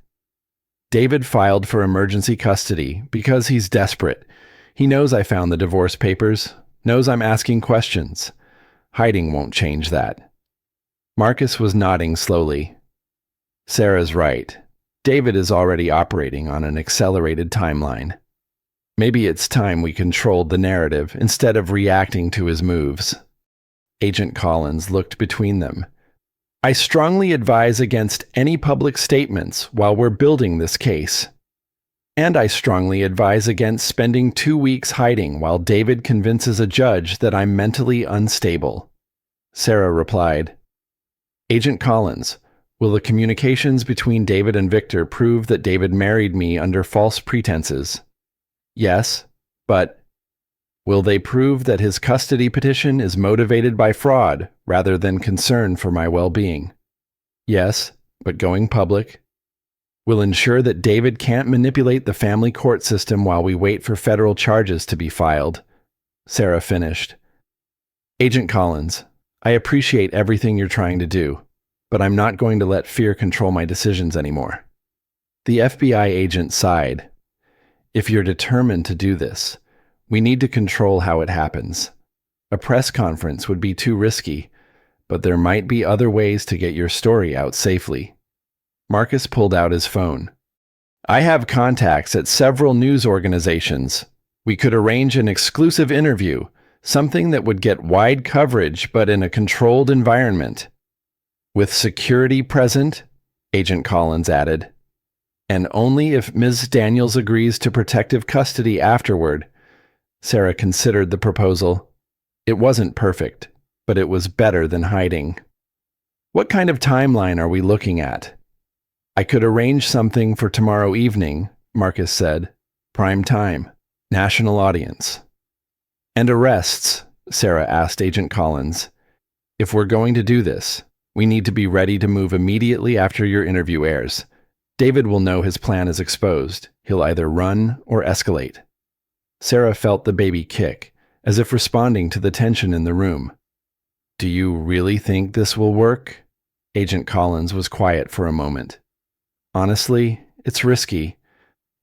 "David filed for emergency custody because he's desperate. He knows I found the divorce papers, knows I'm asking questions. Hiding won't change that." Marcus was nodding slowly. "Sarah's right. David is already operating on an accelerated timeline. Maybe it's time we controlled the narrative instead of reacting to his moves." Agent Collins looked between them. "I strongly advise against any public statements while we're building this case. And I strongly advise against spending 2 weeks hiding while David convinces a judge that I'm mentally unstable." Sarah replied. "Agent Collins, will the communications between David and Victor prove that David married me under false pretenses?" "Yes, but—" Will they prove that his custody petition is motivated by fraud rather than concern for my well-being? Yes, but going public. Will ensure that David can't manipulate the family court system while we wait for federal charges to be filed. Sarah finished. Agent Collins, I appreciate everything you're trying to do, but I'm not going to let fear control my decisions anymore. The FBI agent sighed. If you're determined to do this, we need to control how it happens. A press conference would be too risky, but there might be other ways to get your story out safely. Marcus pulled out his phone. I have contacts at several news organizations. We could arrange an exclusive interview, something that would get wide coverage but in a controlled environment. With security present, Agent Collins added. And only if Ms. Daniels agrees to protective custody afterward. Sarah considered the proposal. It wasn't perfect, but it was better than hiding. What kind of timeline are we looking at? I could arrange something for tomorrow evening, Marcus said. Prime time. National audience. And arrests, Sarah asked Agent Collins. If we're going to do this, we need to be ready to move immediately after your interview airs. David will know his plan is exposed. He'll either run or escalate. Sarah felt the baby kick, as if responding to the tension in the room. Do you really think this will work? Agent Collins was quiet for a moment. Honestly, it's risky,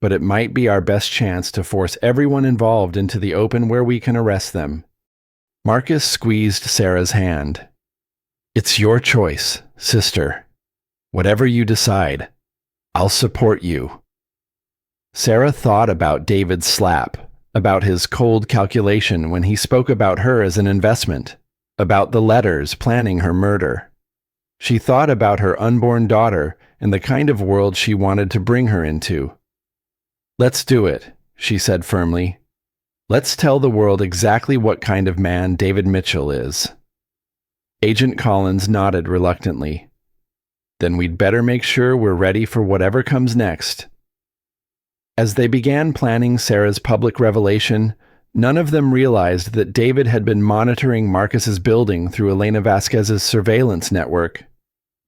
but it might be our best chance to force everyone involved into the open where we can arrest them. Marcus squeezed Sarah's hand. It's your choice, sister. Whatever you decide, I'll support you. Sarah thought about David's slap, about his cold calculation when he spoke about her as an investment, about the letters planning her murder. She thought about her unborn daughter and the kind of world she wanted to bring her into. Let's do it, she said firmly. Let's tell the world exactly what kind of man David Mitchell is. Agent Collins nodded reluctantly. Then we'd better make sure we're ready for whatever comes next. As they began planning Sarah's public revelation, none of them realized that David had been monitoring Marcus's building through Elena Vasquez's surveillance network.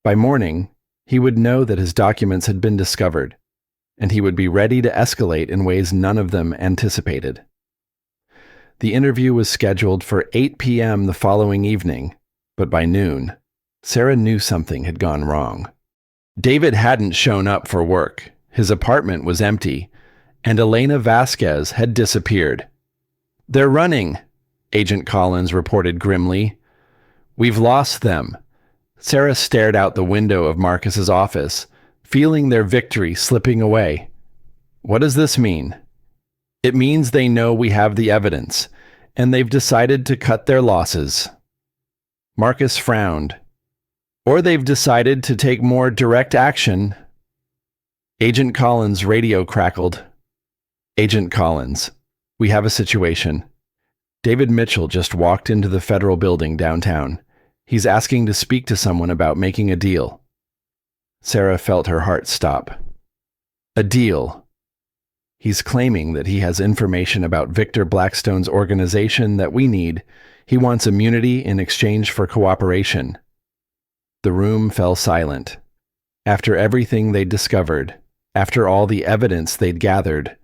By morning, he would know that his documents had been discovered, and he would be ready to escalate in ways none of them anticipated. The interview was scheduled for 8 p.m. the following evening, but by noon, Sarah knew something had gone wrong. David hadn't shown up for work, his apartment was empty, and Elena Vasquez had disappeared. They're running, Agent Collins reported grimly. We've lost them. Sarah stared out the window of Marcus's office, feeling their victory slipping away. What does this mean? It means they know we have the evidence, and they've decided to cut their losses. Marcus frowned. Or they've decided to take more direct action. Agent Collins' radio crackled. Agent Collins, we have a situation. David Mitchell just walked into the federal building downtown. He's asking to speak to someone about making a deal. Sarah felt her heart stop. A deal. He's claiming that he has information about Victor Blackstone's organization that we need. He wants immunity in exchange for cooperation. The room fell silent. After everything they'd discovered, after all the evidence they'd gathered,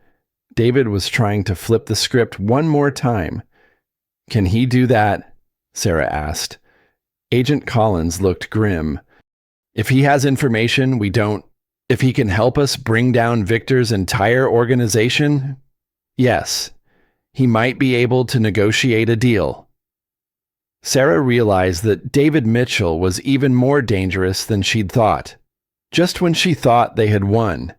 David was trying to flip the script one more time. Can he do that? Sarah asked. Agent Collins looked grim. If he has information we don't, if he can help us bring down Victor's entire organization, yes, he might be able to negotiate a deal. Sarah realized that David Mitchell was even more dangerous than she'd thought. Just when she thought they had won,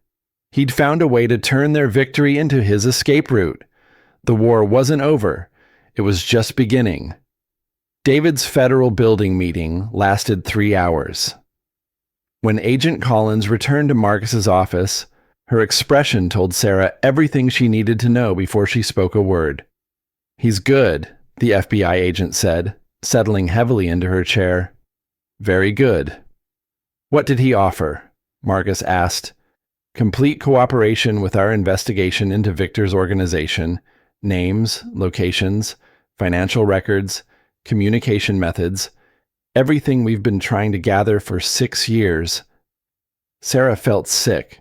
he'd found a way to turn their victory into his escape route. The war wasn't over. It was just beginning. David's federal building meeting lasted 3 hours. When Agent Collins returned to Marcus's office, her expression told Sarah everything she needed to know before she spoke a word. He's good, the FBI agent said, settling heavily into her chair. Very good. What did he offer? Marcus asked. Complete cooperation with our investigation into Victor's organization names, locations, financial records, communication methods, everything we've been trying to gather for 6 years. Sarah felt sick.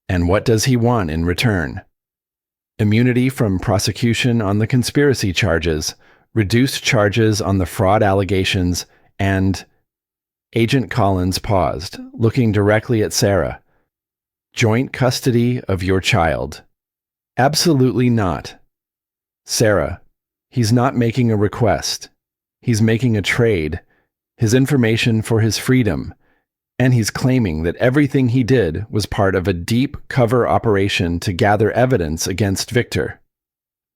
And what does he want in return? Immunity from prosecution on the conspiracy charges, reduced charges on the fraud allegations, and... Agent Collins paused, looking directly at Sarah. Joint custody of your child. Absolutely not. Sarah, he's not making a request. He's making a trade, his information for his freedom, and he's claiming that everything he did was part of a deep cover operation to gather evidence against Victor.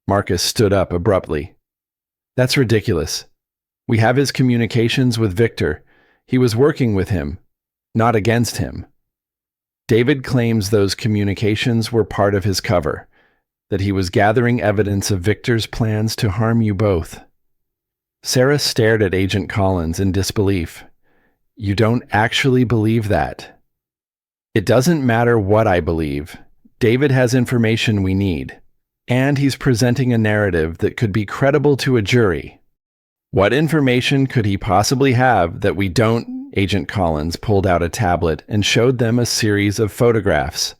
Marcus stood up abruptly. That's ridiculous. We have his communications with Victor. He was working with him, not against him. David claims those communications were part of his cover, that he was gathering evidence of Victor's plans to harm you both. Sarah stared at Agent Collins in disbelief. You don't actually believe that. It doesn't matter what I believe. David has information we need, and he's presenting a narrative that could be credible to a jury. What information could he possibly have that we don't? Agent Collins pulled out a tablet and showed them a series of photographs.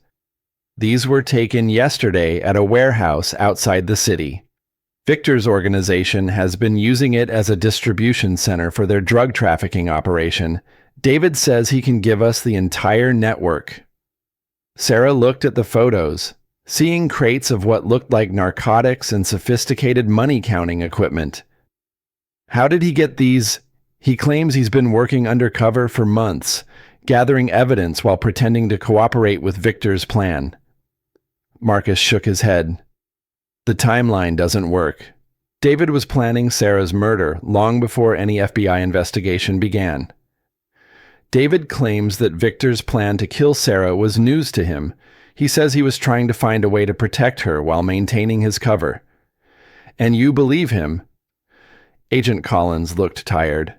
These were taken yesterday at a warehouse outside the city. Victor's organization has been using it as a distribution center for their drug trafficking operation. David says he can give us the entire network. Sarah looked at the photos, seeing crates of what looked like narcotics and sophisticated money-counting equipment. How did he get these? He claims he's been working undercover for months, gathering evidence while pretending to cooperate with Victor's plan. Marcus shook his head. The timeline doesn't work. David was planning Sarah's murder long before any FBI investigation began. David claims that Victor's plan to kill Sarah was news to him. He says he was trying to find a way to protect her while maintaining his cover. And you believe him? Agent Collins looked tired.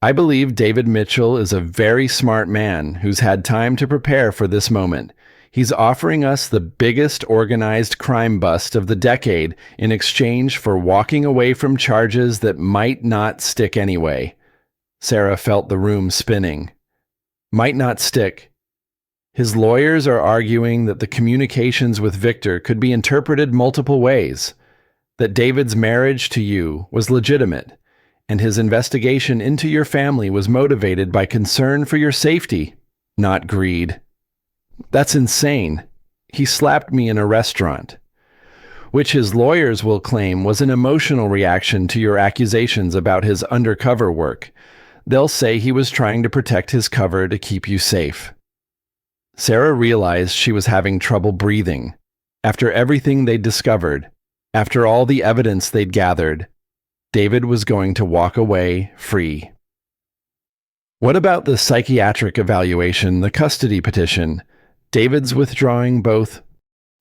I believe David Mitchell is a very smart man who's had time to prepare for this moment. He's offering us the biggest organized crime bust of the decade in exchange for walking away from charges that might not stick anyway. Sarah felt the room spinning. Might not stick. His lawyers are arguing that the communications with Victor could be interpreted multiple ways, that David's marriage to you was legitimate, and his investigation into your family was motivated by concern for your safety, not greed. That's insane. He slapped me in a restaurant, which his lawyers will claim was an emotional reaction to your accusations about his undercover work. They'll say he was trying to protect his cover to keep you safe. Sarah realized she was having trouble breathing. After everything they'd discovered, after all the evidence they'd gathered, David was going to walk away free. What about the psychiatric evaluation, the custody petition? David's withdrawing both.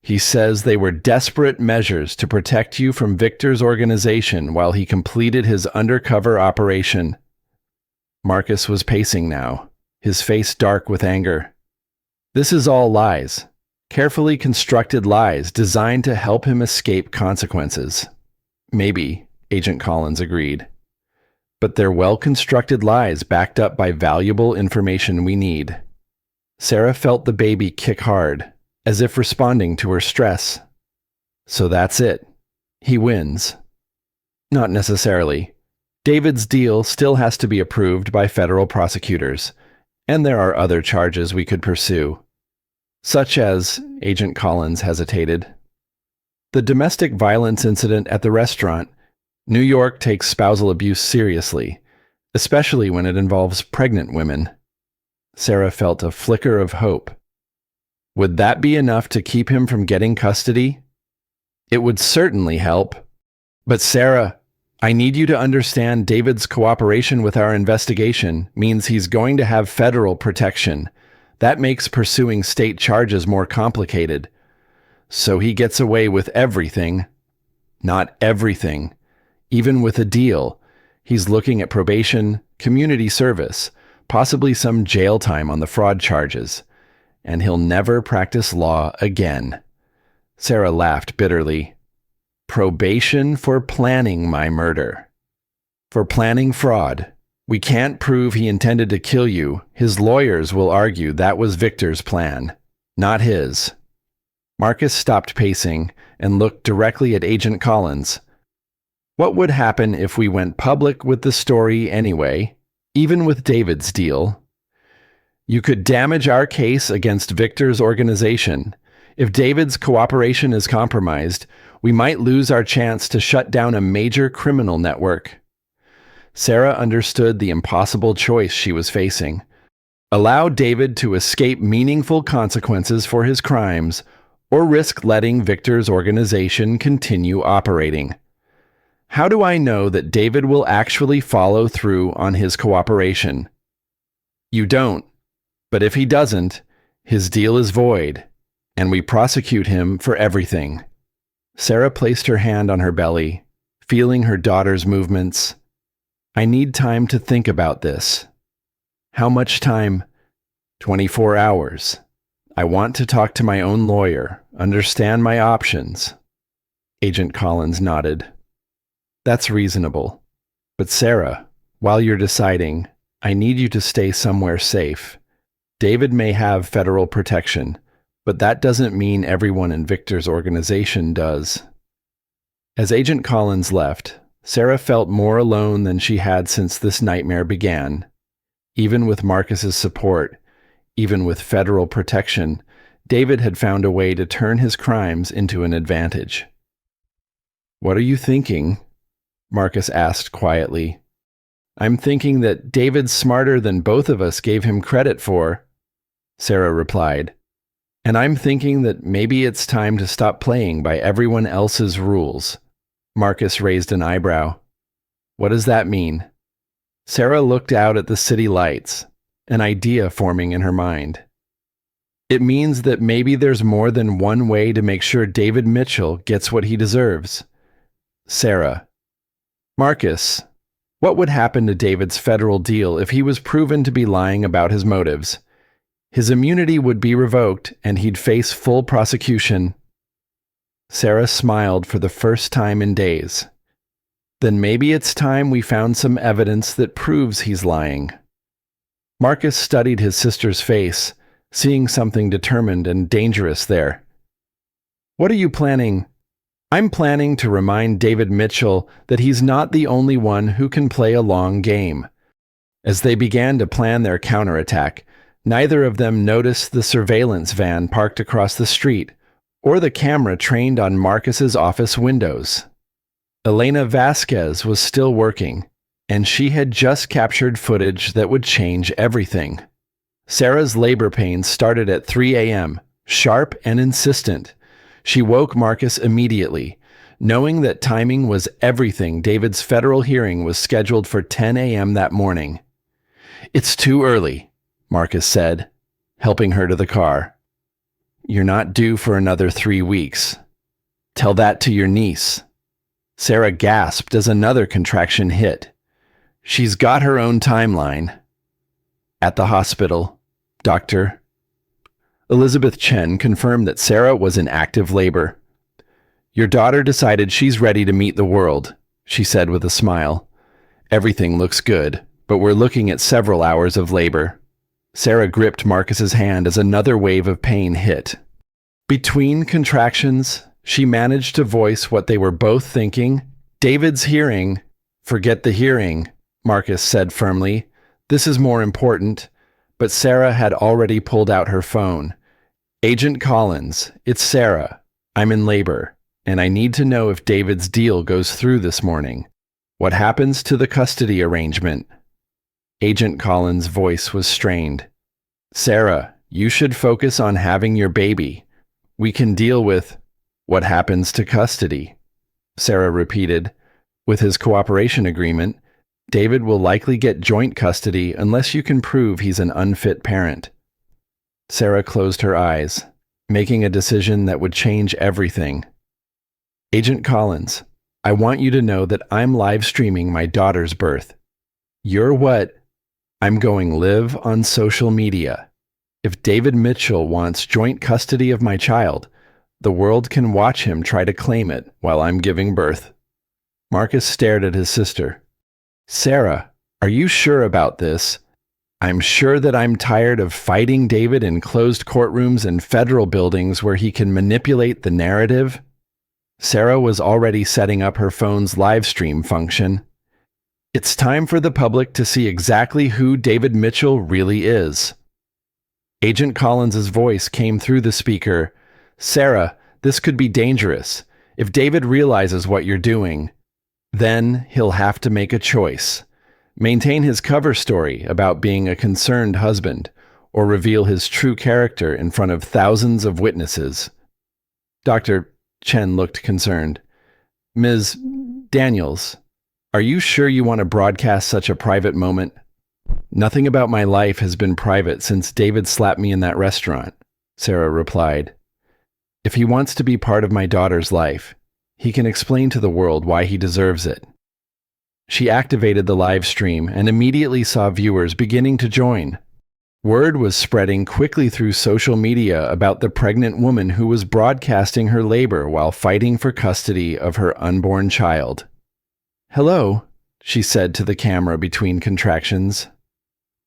He says they were desperate measures to protect you from Victor's organization while he completed his undercover operation. Marcus was pacing now, his face dark with anger. This is all lies. Carefully constructed lies designed to help him escape consequences. Maybe, Agent Collins agreed. But they're well-constructed lies backed up by valuable information we need. Sarah felt the baby kick hard, as if responding to her stress. So that's it. He wins. Not necessarily. David's deal still has to be approved by federal prosecutors, and there are other charges we could pursue. Such as, Agent Collins hesitated, the domestic violence incident at the restaurant. New York takes spousal abuse seriously, especially when it involves pregnant women. Sarah felt a flicker of hope. Would that be enough to keep him from getting custody? It would certainly help. But Sarah, I need you to understand David's cooperation with our investigation means he's going to have federal protection. That makes pursuing state charges more complicated. So he gets away with everything. Not everything. Even with a deal, he's looking at probation, community service, possibly some jail time on the fraud charges, and he'll never practice law again. Sarah laughed bitterly. Probation for planning my murder. For planning fraud. We can't prove he intended to kill you. His lawyers will argue that was Victor's plan, not his. Marcus stopped pacing and looked directly at Agent Collins. What would happen if we went public with the story anyway, even with David's deal? You could damage our case against Victor's organization. If David's cooperation is compromised, we might lose our chance to shut down a major criminal network. Sarah understood the impossible choice she was facing. Allow David to escape meaningful consequences for his crimes, or risk letting Victor's organization continue operating. How do I know that David will actually follow through on his cooperation? You don't, but if he doesn't, his deal is void, and we prosecute him for everything. Sarah placed her hand on her belly, feeling her daughter's movements. I need time to think about this. How much time? 24 hours. I want to talk to my own lawyer, understand my options. Agent Collins nodded. That's reasonable. But Sarah, while you're deciding, I need you to stay somewhere safe. David may have federal protection, but that doesn't mean everyone in Victor's organization does. As Agent Collins left, Sarah felt more alone than she had since this nightmare began. Even with Marcus's support, even with federal protection, David had found a way to turn his crimes into an advantage. What are you thinking? Marcus asked quietly. I'm thinking that David's smarter than both of us gave him credit for, Sarah replied. And I'm thinking that maybe it's time to stop playing by everyone else's rules. Marcus raised an eyebrow. What does that mean? Sarah looked out at the city lights, an idea forming in her mind. It means that maybe there's more than one way to make sure David Mitchell gets what he deserves. Sarah. Marcus, what would happen to David's federal deal if he was proven to be lying about his motives? His immunity would be revoked and he'd face full prosecution. Sarah smiled for the first time in days. Then maybe it's time we found some evidence that proves he's lying. Marcus studied his sister's face, seeing something determined and dangerous there. What are you planning? I'm planning to remind David Mitchell that he's not the only one who can play a long game. As they began to plan their counterattack, neither of them noticed the surveillance van parked across the street, or the camera trained on Marcus's office windows. Elena Vasquez was still working, and she had just captured footage that would change everything. Sarah's labor pains started at 3 a.m., sharp and insistent. She woke Marcus immediately, knowing that timing was everything. David's federal hearing was scheduled for 10 a.m. that morning. It's too early, Marcus said, helping her to the car. You're not due for another 3 weeks. Tell that to your niece. Sarah gasped as another contraction hit. She's got her own timeline. At the hospital, Dr. Elizabeth Chen confirmed that Sarah was in active labor. Your daughter decided she's ready to meet the world, she said with a smile. Everything looks good, but we're looking at several hours of labor. Sarah gripped Marcus's hand as another wave of pain hit. Between contractions, she managed to voice what they were both thinking. David's hearing. Forget the hearing, Marcus said firmly. This is more important. But Sarah had already pulled out her phone. Agent Collins, it's Sarah. I'm in labor, and I need to know if David's deal goes through this morning. What happens to the custody arrangement? Agent Collins' voice was strained. Sarah, you should focus on having your baby. We can deal with what happens to custody, Sarah repeated. With his cooperation agreement, David will likely get joint custody unless you can prove he's an unfit parent. Sarah closed her eyes, making a decision that would change everything. Agent Collins, I want you to know that I'm live streaming my daughter's birth. You're what? I'm going live on social media. If David Mitchell wants joint custody of my child, The world can watch him try to claim it while I'm giving birth. Marcus stared at his sister. Sarah, are you sure about this? I'm sure that I'm tired of fighting David in closed courtrooms and federal buildings where he can manipulate the narrative. Sarah was already setting up her phone's live stream function. It's time for the public to see exactly who David Mitchell really is. Agent Collins's voice came through the speaker. Sarah, this could be dangerous. If David realizes what you're doing, then he'll have to make a choice. Maintain his cover story about being a concerned husband, or reveal his true character in front of thousands of witnesses. Dr. Chen looked concerned. Ms. Daniels, are you sure you want to broadcast such a private moment? Nothing about my life has been private since David slapped me in that restaurant, Sarah replied. If he wants to be part of my daughter's life, he can explain to the world why he deserves it. She activated the live stream and immediately saw viewers beginning to join. Word was spreading quickly through social media about the pregnant woman who was broadcasting her labor while fighting for custody of her unborn child. Hello, she said to the camera between contractions.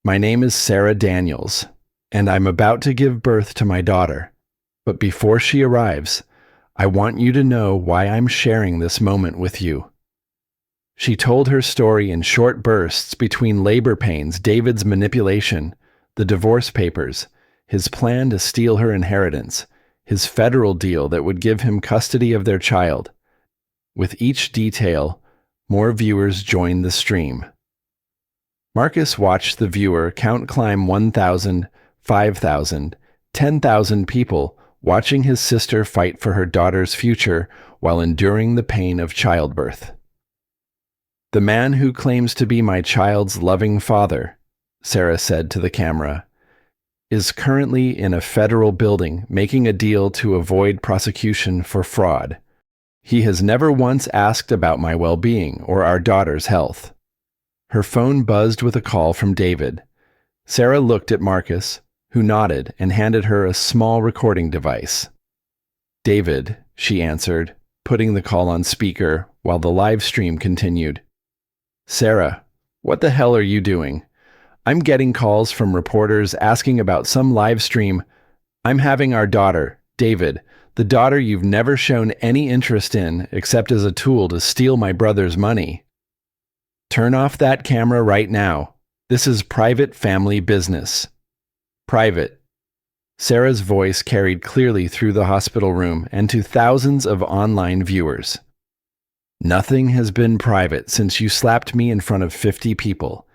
My name is Sarah Daniels, and I'm about to give birth to my daughter. But before she arrives, I want you to know why I'm sharing this moment with you. She told her story in short bursts between labor pains, David's manipulation, the divorce papers, his plan to steal her inheritance, his federal deal that would give him custody of their child. With each detail, more viewers joined the stream. Marcus watched the viewer count climb 1,000, 5,000, 10,000 people watching his sister fight for her daughter's future while enduring the pain of childbirth. The man who claims to be my child's loving father, Sarah said to the camera, is currently in a federal building making a deal to avoid prosecution for fraud. He has never once asked about my well-being or our daughter's health. Her phone buzzed with a call from David. Sarah looked at Marcus, who nodded and handed her a small recording device. David, she answered, putting the call on speaker while the live stream continued. Sarah, what the hell are you doing? I'm getting calls from reporters asking about some live stream. I'm having our daughter, David, the daughter you've never shown any interest in except as a tool to steal my brother's money. Turn off that camera right now. This is private family business. Private. Sarah's voice carried clearly through the hospital room and to thousands of online viewers. Nothing has been private since you slapped me in front of 50 people,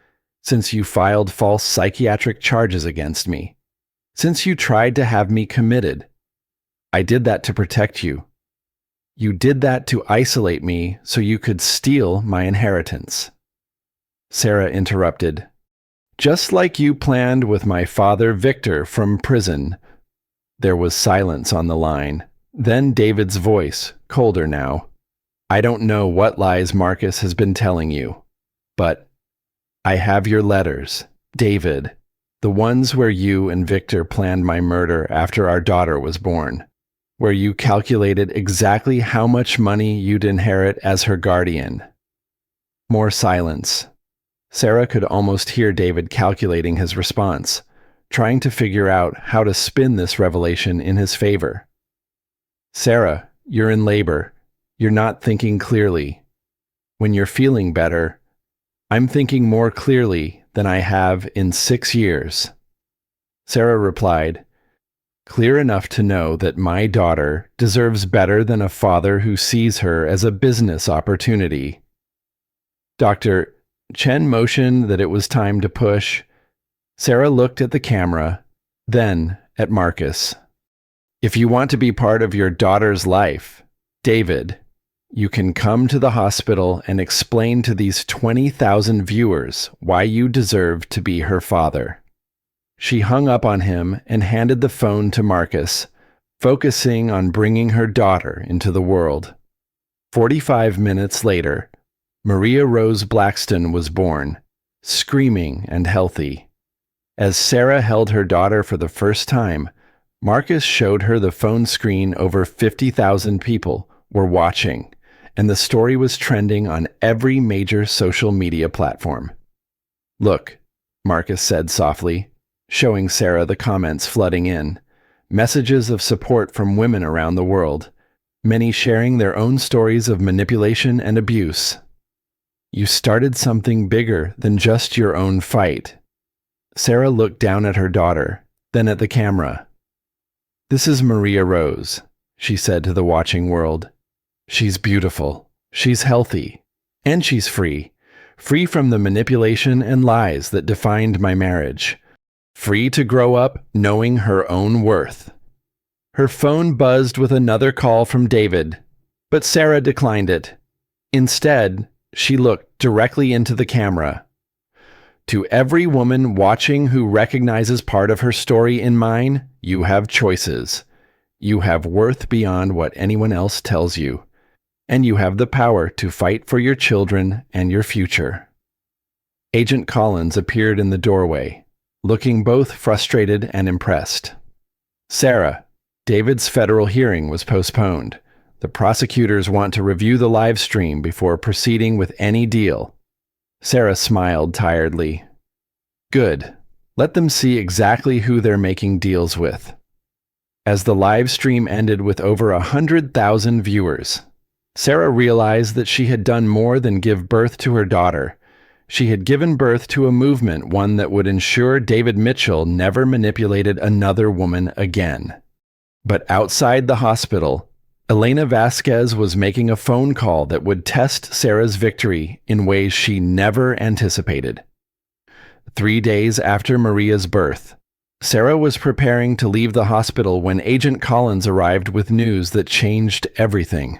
since you filed false psychiatric charges against me, since you tried to have me committed. I did that to protect you. You did that to isolate me so you could steal my inheritance. Sarah interrupted. Just like you planned with my father Victor from prison. There was silence on the line. Then David's voice, colder now. I don't know what lies Marcus has been telling you, but I have your letters, David, the ones where you and Victor planned my murder after our daughter was born, where you calculated exactly how much money you'd inherit as her guardian. More silence. Sarah could almost hear David calculating his response, trying to figure out how to spin this revelation in his favor. Sarah, you're in labor. You're not thinking clearly. When you're feeling better, I'm thinking more clearly than I have in 6 years. Sarah replied, clear enough to know that my daughter deserves better than a father who sees her as a business opportunity. Dr. Chen motioned that it was time to push. Sarah looked at the camera, then at Marcus. If you want to be part of your daughter's life, David, you can come to the hospital and explain to these 20,000 viewers why you deserve to be her father. She hung up on him and handed the phone to Marcus, focusing on bringing her daughter into the world. 45 minutes later, Maria Rose Blackston was born, screaming and healthy. As Sarah held her daughter for the first time, Marcus showed her the phone screen. Over 50,000 people were watching, and the story was trending on every major social media platform. "Look," Marcus said softly, showing Sarah the comments flooding in. Messages of support from women around the world, many sharing their own stories of manipulation and abuse. "You started something bigger than just your own fight." Sarah looked down at her daughter, then at the camera. "This is Maria Rose," she said to the watching world. "She's beautiful, she's healthy, and she's free. Free from the manipulation and lies that defined my marriage. Free to grow up knowing her own worth." Her phone buzzed with another call from David, but Sarah declined it. Instead, she looked directly into the camera. "To every woman watching who recognizes part of her story in mine, you have choices. You have worth beyond what anyone else tells you. And you have the power to fight for your children and your future." Agent Collins appeared in the doorway, looking both frustrated and impressed. "Sarah, David's federal hearing was postponed. The prosecutors want to review the live stream before proceeding with any deal." Sarah smiled tiredly. "Good. Let them see exactly who they're making deals with." As the live stream ended with over 100,000 viewers, Sarah realized that she had done more than give birth to her daughter. She had given birth to a movement, one that would ensure David Mitchell never manipulated another woman again. But outside the hospital, Elena Vasquez was making a phone call that would test Sarah's victory in ways she never anticipated. 3 days after Maria's birth, Sarah was preparing to leave the hospital when Agent Collins arrived with news that changed everything.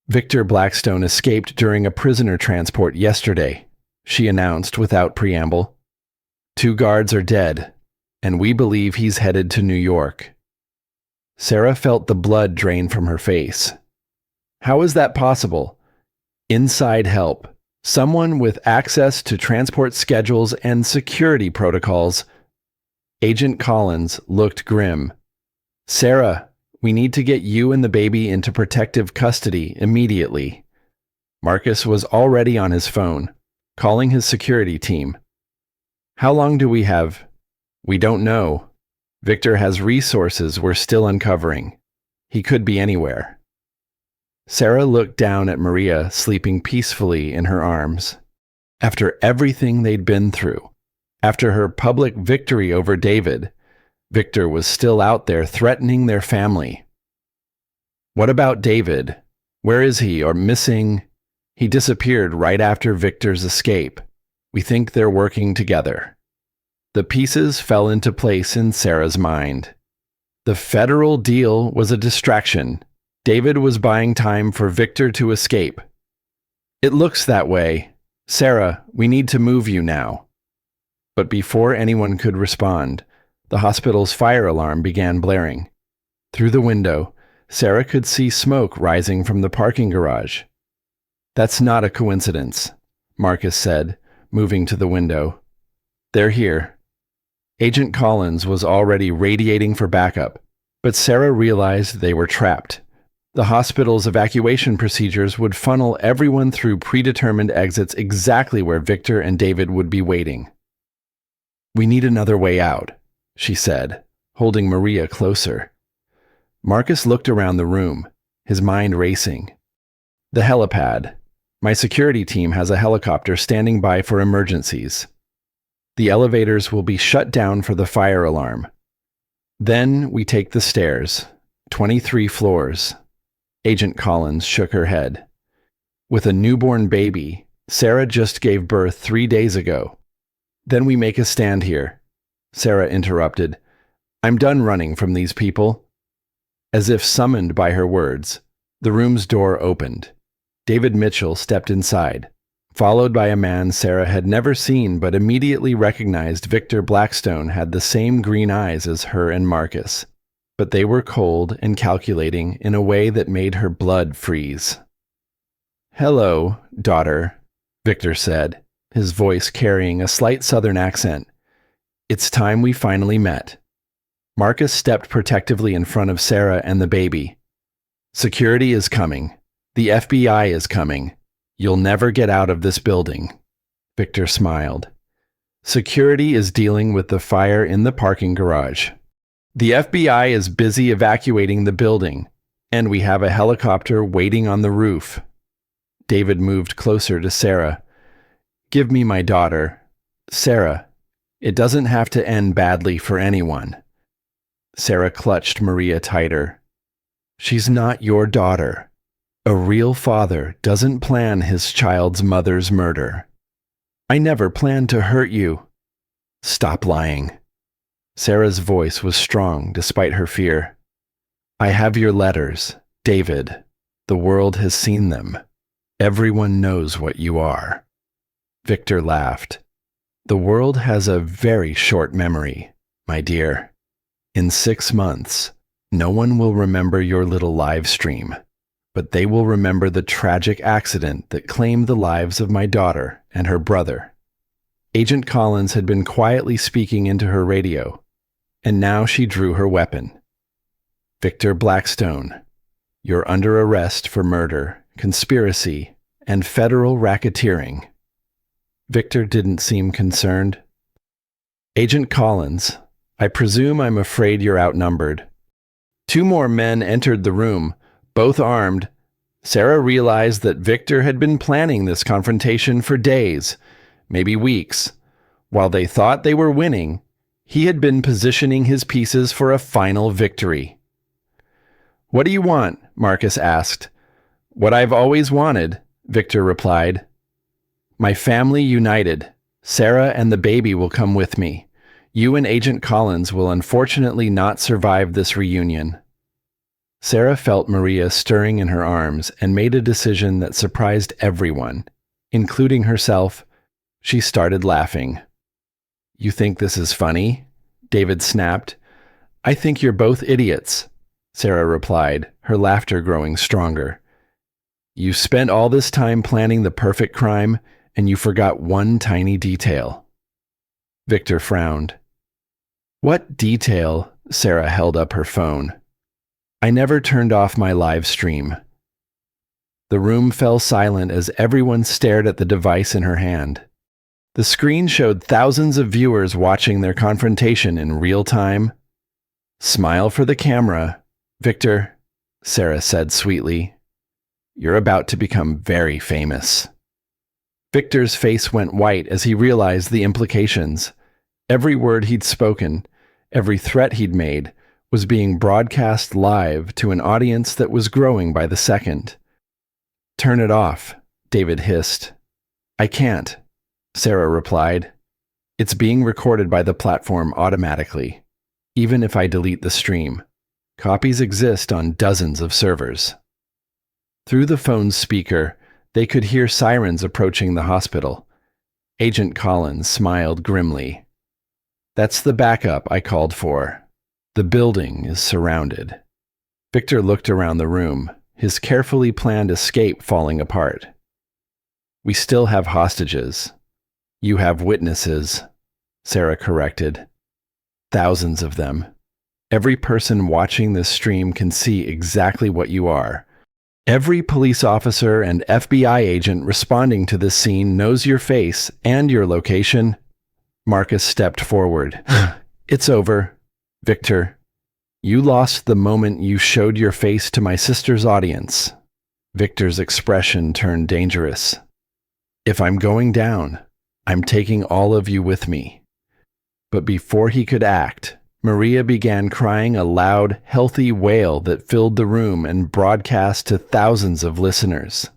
"Victor Blackstone escaped during a prisoner transport yesterday," she announced without preamble. "2 guards are dead, and we believe he's headed to New York." Sarah felt the blood drain from her face. How is that possible? Inside help, someone with access to transport schedules and security protocols. Agent Collins looked grim. "Sarah, we need to get you and the baby into protective custody immediately." Marcus was already on his phone, calling his security team. "How long do we have?" "We don't know. Victor has resources we're still uncovering. He could be anywhere." Sarah looked down at Maria sleeping peacefully in her arms. After everything they'd been through, after her public victory over David, Victor was still out there threatening their family. "What about David? Where is he, or missing?" "He disappeared right after Victor's escape. We think they're working together." The pieces fell into place in Sarah's mind. The federal deal was a distraction. David was buying time for Victor to escape. "It looks that way. Sarah, we need to move you now." But before anyone could respond, the hospital's fire alarm began blaring. Through the window, Sarah could see smoke rising from the parking garage. "That's not a coincidence," Marcus said, moving to the window. "They're here." Agent Collins was already radiating for backup, but Sarah realized they were trapped. The hospital's evacuation procedures would funnel everyone through predetermined exits exactly where Victor and David would be waiting. "We need another way out," she said, holding Maria closer. Marcus looked around the room, his mind racing. "The helipad. My security team has a helicopter standing by for emergencies. The elevators will be shut down for the fire alarm. Then we take the stairs, 23 floors." Agent Collins shook her head. "With a newborn baby, Sarah just gave birth 3 days ago. Then we make a stand here." Sarah interrupted. "I'm done running from these people." As if summoned by her words, the room's door opened. David Mitchell stepped inside, followed by a man Sarah had never seen but immediately recognized. Victor Blackstone had the same green eyes as her and Marcus, but they were cold and calculating in a way that made her blood freeze. "Hello, daughter," Victor said, his voice carrying a slight southern accent. "It's time we finally met." Marcus stepped protectively in front of Sarah and the baby. Security is coming. The FBI is coming. You'll never get out of this building. Victor smiled. Security is dealing with the fire in the parking garage. The FBI is busy evacuating the building, and we have a helicopter waiting on the roof. David moved closer to Sarah. Give me my daughter. Sarah, it doesn't have to end badly for anyone. Sarah clutched Maria tighter. She's not your daughter. A real father doesn't plan his child's mother's murder. I never planned to hurt you. Stop lying. Sarah's voice was strong despite her fear. I have your letters, David. The world has seen them. Everyone knows what you are. Victor laughed. The world has a very short memory, my dear. In 6 months, no one will remember your little live stream, but they will remember the tragic accident that claimed the lives of my daughter and her brother. Agent Collins had been quietly speaking into her radio, and now she drew her weapon. Victor Blackstone, you're under arrest for murder, conspiracy, and federal racketeering. Victor didn't seem concerned. Agent Collins, I presume I'm afraid you're outnumbered. 2 more men entered the room, both armed. Sarah realized that Victor had been planning this confrontation for days, maybe weeks. While they thought they were winning, he had been positioning his pieces for a final victory. What do you want? Marcus asked. What I've always wanted, Victor replied. My family united. Sarah and the baby will come with me. You and Agent Collins will unfortunately not survive this reunion. Sarah felt Maria stirring in her arms and made a decision that surprised everyone, including herself. She started laughing. You think this is funny? David snapped. I think you're both idiots, Sarah replied, her laughter growing stronger. You spent all this time planning the perfect crime, and you forgot one tiny detail. Victor frowned. What detail? Sarah held up her phone. I never turned off my live stream. The room fell silent as everyone stared at the device in her hand. The screen showed thousands of viewers watching their confrontation in real time. Smile for the camera, Victor, Sarah said sweetly. You're about to become very famous. Victor's face went white as he realized the implications. Every word he'd spoken, every threat he'd made, was being broadcast live to an audience that was growing by the second. Turn it off, David hissed. I can't, Sarah replied. It's being recorded by the platform automatically, even if I delete the stream. Copies exist on dozens of servers. Through the phone's speaker, they could hear sirens approaching the hospital. Agent Collins smiled grimly. That's the backup I called for. The building is surrounded. Victor looked around the room, his carefully planned escape falling apart. We still have hostages. You have witnesses, Sarah corrected. Thousands of them. Every person watching this stream can see exactly what you are. Every police officer and FBI agent responding to this scene knows your face and your location. Marcus stepped forward. It's over. Victor, you lost the moment you showed your face to my sister's audience. Victor's expression turned dangerous. If I'm going down, I'm taking all of you with me. But before he could act, Maria began crying a loud, healthy wail that filled the room and broadcast to thousands of listeners.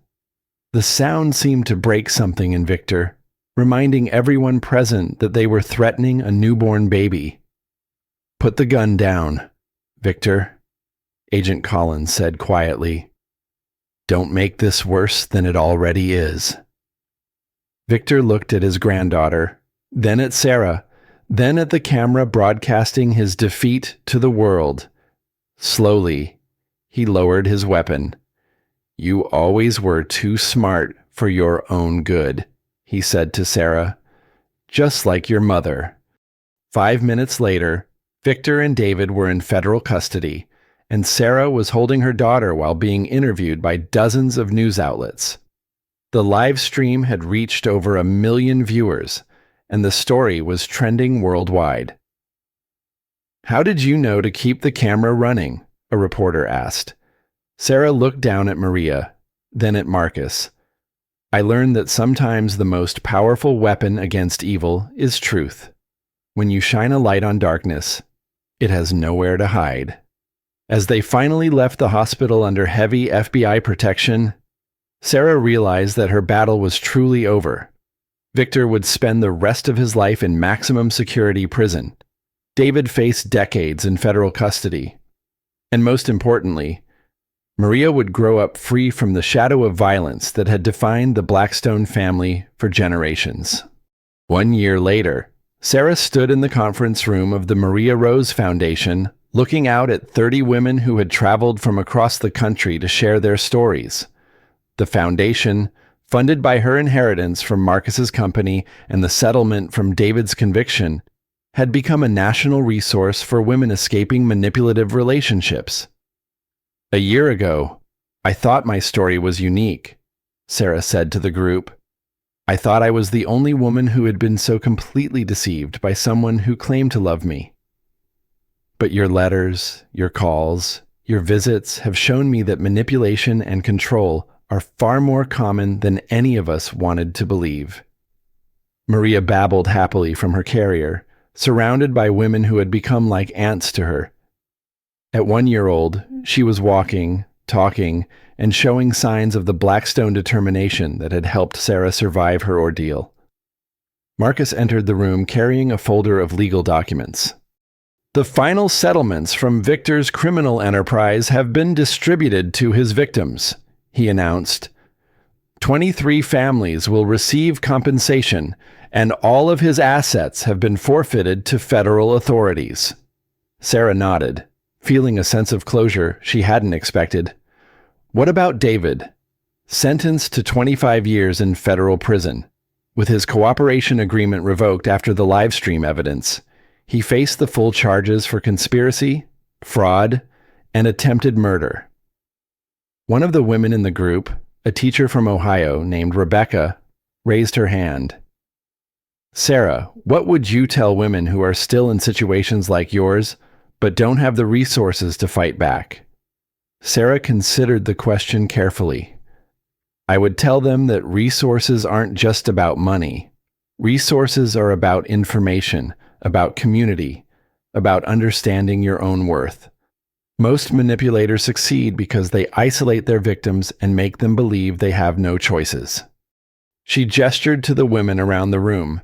The sound seemed to break something in Victor, reminding everyone present that they were threatening a newborn baby. Put the gun down, Victor, Agent Collins said quietly. Don't make this worse than it already is. Victor looked at his granddaughter, then at Sarah, then at the camera broadcasting his defeat to the world. Slowly, he lowered his weapon. You always were too smart for your own good, he said to Sarah, just like your mother. 5 minutes later, Victor and David were in federal custody, and Sarah was holding her daughter while being interviewed by dozens of news outlets. The live stream had reached over 1 million viewers, and the story was trending worldwide. "How did you know to keep the camera running?" a reporter asked. Sarah looked down at Maria, then at Marcus. "I learned that sometimes the most powerful weapon against evil is truth. When you shine a light on darkness, it has nowhere to hide." As they finally left the hospital under heavy FBI protection, Sarah realized that her battle was truly over. Victor would spend the rest of his life in maximum security prison. David faced decades in federal custody. And most importantly, Maria would grow up free from the shadow of violence that had defined the Blackstone family for generations. 1 year later, Sarah stood in the conference room of the Maria Rose Foundation, looking out at 30 women who had traveled from across the country to share their stories. The foundation, funded by her inheritance from Marcus's company and the settlement from David's conviction, had become a national resource for women escaping manipulative relationships. "A year ago, I thought my story was unique," Sarah said to the group. "I thought I was the only woman who had been so completely deceived by someone who claimed to love me. But your letters, your calls, your visits have shown me that manipulation and control are far more common than any of us wanted to believe." Maria babbled happily from her carrier, surrounded by women who had become like ants to her. At 1 year old, she was walking, talking, and showing signs of the Blackstone determination that had helped Sarah survive her ordeal. Marcus entered the room carrying a folder of legal documents. "The final settlements from Victor's criminal enterprise have been distributed to his victims," he announced. 23 families will receive compensation, and all of his assets have been forfeited to federal authorities." Sarah nodded, feeling a sense of closure she hadn't expected. "What about David? Sentenced to 25 years in federal prison. With his cooperation agreement revoked after the livestream evidence, he faced the full charges for conspiracy, fraud, and attempted murder." One of the women in the group, a teacher from Ohio named Rebecca, raised her hand. "Sarah, what would you tell women who are still in situations like yours, but don't have the resources to fight back?" Sarah considered the question carefully. "I would tell them that resources aren't just about money. Resources are about information, about community, about understanding your own worth. Most manipulators succeed because they isolate their victims and make them believe they have no choices." She gestured to the women around the room.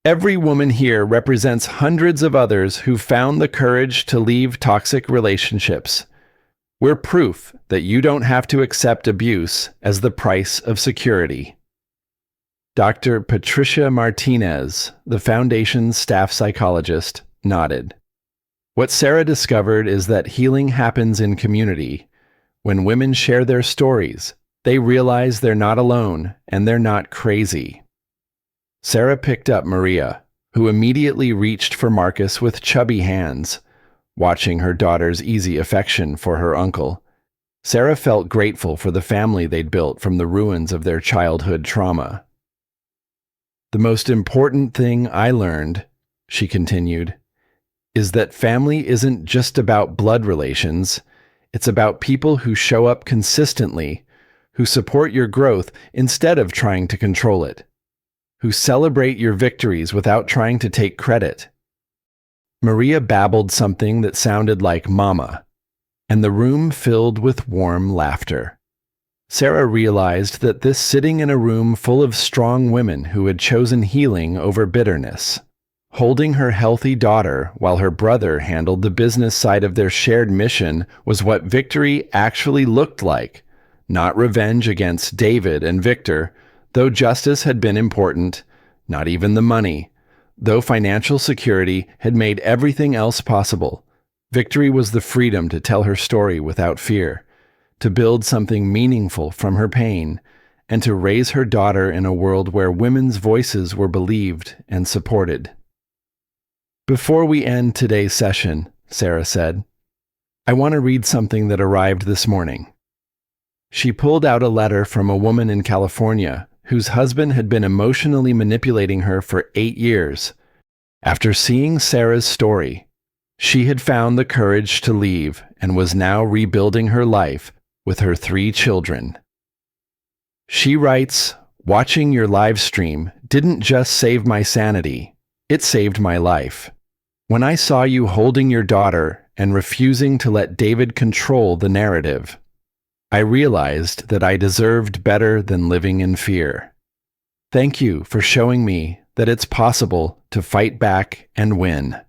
"Every woman here represents hundreds of others who found the courage to leave toxic relationships. We're proof that you don't have to accept abuse as the price of security." Dr. Patricia Martinez, the foundation's staff psychologist, nodded. "What Sarah discovered is that healing happens in community. When women share their stories, they realize they're not alone and they're not crazy." Sarah picked up Maria, who immediately reached for Marcus with chubby hands. Watching her daughter's easy affection for her uncle, Sarah felt grateful for the family they'd built from the ruins of their childhood trauma. "The most important thing I learned," she continued, "is that family isn't just about blood relations. It's about people who show up consistently, who support your growth instead of trying to control it, who celebrate your victories without trying to take credit." Maria babbled something that sounded like "mama," and the room filled with warm laughter. Sarah realized that this sitting in a room full of strong women who had chosen healing over bitterness, holding her healthy daughter while her brother handled the business side of their shared mission, was what victory actually looked like. Not revenge against David and Victor, though justice had been important, not even the money. Though financial security had made everything else possible, victory was the freedom to tell her story without fear, to build something meaningful from her pain, and to raise her daughter in a world where women's voices were believed and supported. Before we end today's session, Sarah said, I want to read something that arrived this morning. She pulled out a letter from a woman in California whose husband had been emotionally manipulating her for 8 years. After seeing Sarah's story, she had found the courage to leave and was now rebuilding her life with her 3 children. She writes, watching your live stream didn't just save my sanity, it saved my life. When I saw you holding your daughter and refusing to let David control the narrative, I realized that I deserved better than living in fear. Thank you for showing me that it's possible to fight back and win.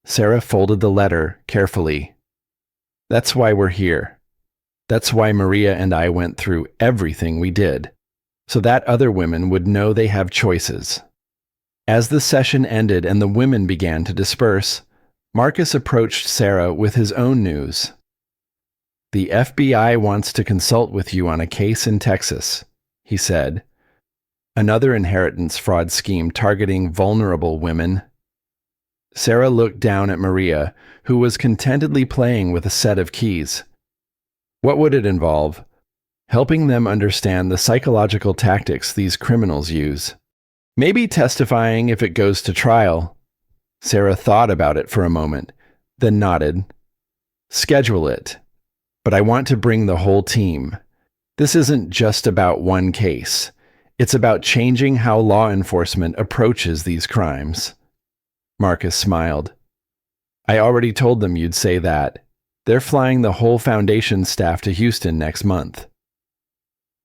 Sarah folded the letter carefully. That's why we're here. That's why Maria and I went through everything we did, so that other women would know they have choices. As the session ended and the women began to disperse, Marcus approached Sarah with his own news. The FBI wants to consult with you on a case in Texas, he said. Another inheritance fraud scheme targeting vulnerable women. Sarah looked down at Maria, who was contentedly playing with a set of keys. What would it involve? Helping them understand the psychological tactics these criminals use. Maybe testifying if it goes to trial. Sarah thought about it for a moment, then nodded. Schedule it. But I want to bring the whole team. This isn't just about one case. It's about changing how law enforcement approaches these crimes. Marcus smiled. I already told them you'd say that. They're flying the whole foundation staff to Houston next month.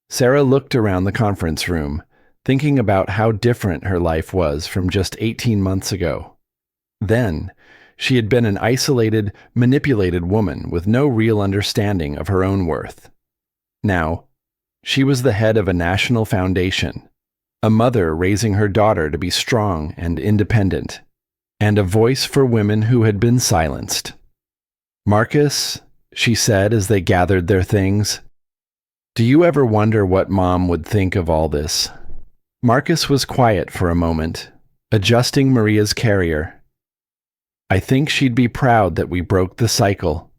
Sarah looked around the conference room, thinking about how different her life was from just 18 months ago. Then, she had been an isolated, manipulated woman with no real understanding of her own worth. Now, she was the head of a national foundation, a mother raising her daughter to be strong and independent, and a voice for women who had been silenced. Marcus, she said as they gathered their things, do you ever wonder what Mom would think of all this? Marcus was quiet for a moment, adjusting Maria's carrier. I think she'd be proud that we broke the cycle,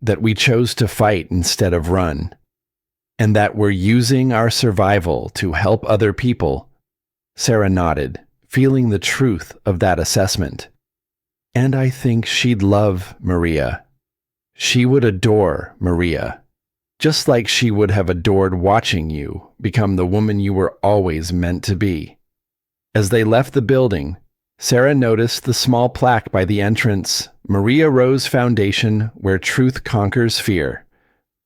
that we chose to fight instead of run, and that we're using our survival to help other people. Sarah nodded, feeling the truth of that assessment. And I think she'd love Maria. She would adore Maria, just like she would have adored watching you become the woman you were always meant to be. As they left the building, Sarah noticed the small plaque by the entrance, Maria Rose Foundation, where truth conquers fear.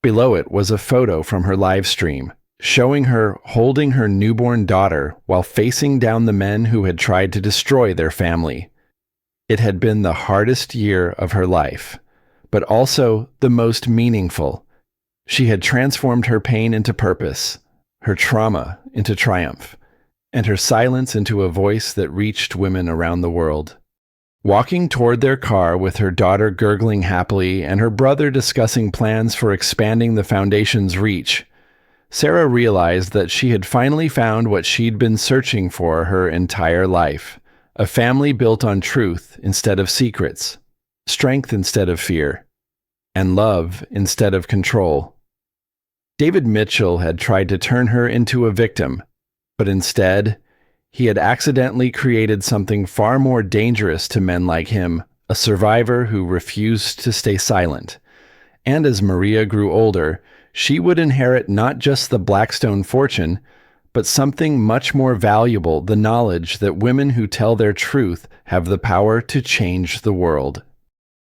Below it was a photo from her live stream, showing her holding her newborn daughter while facing down the men who had tried to destroy their family. It had been the hardest year of her life, but also the most meaningful. She had transformed her pain into purpose, her trauma into triumph, and her silence into a voice that reached women around the world. Walking toward their car with her daughter gurgling happily and her brother discussing plans for expanding the foundation's reach, Sarah realized that she had finally found what she'd been searching for her entire life, a family built on truth instead of secrets, strength instead of fear, and love instead of control. David Mitchell had tried to turn her into a victim, but instead, he had accidentally created something far more dangerous to men like him, a survivor who refused to stay silent. And as Maria grew older, she would inherit not just the Blackstone fortune, but something much more valuable, the knowledge that women who tell their truth have the power to change the world.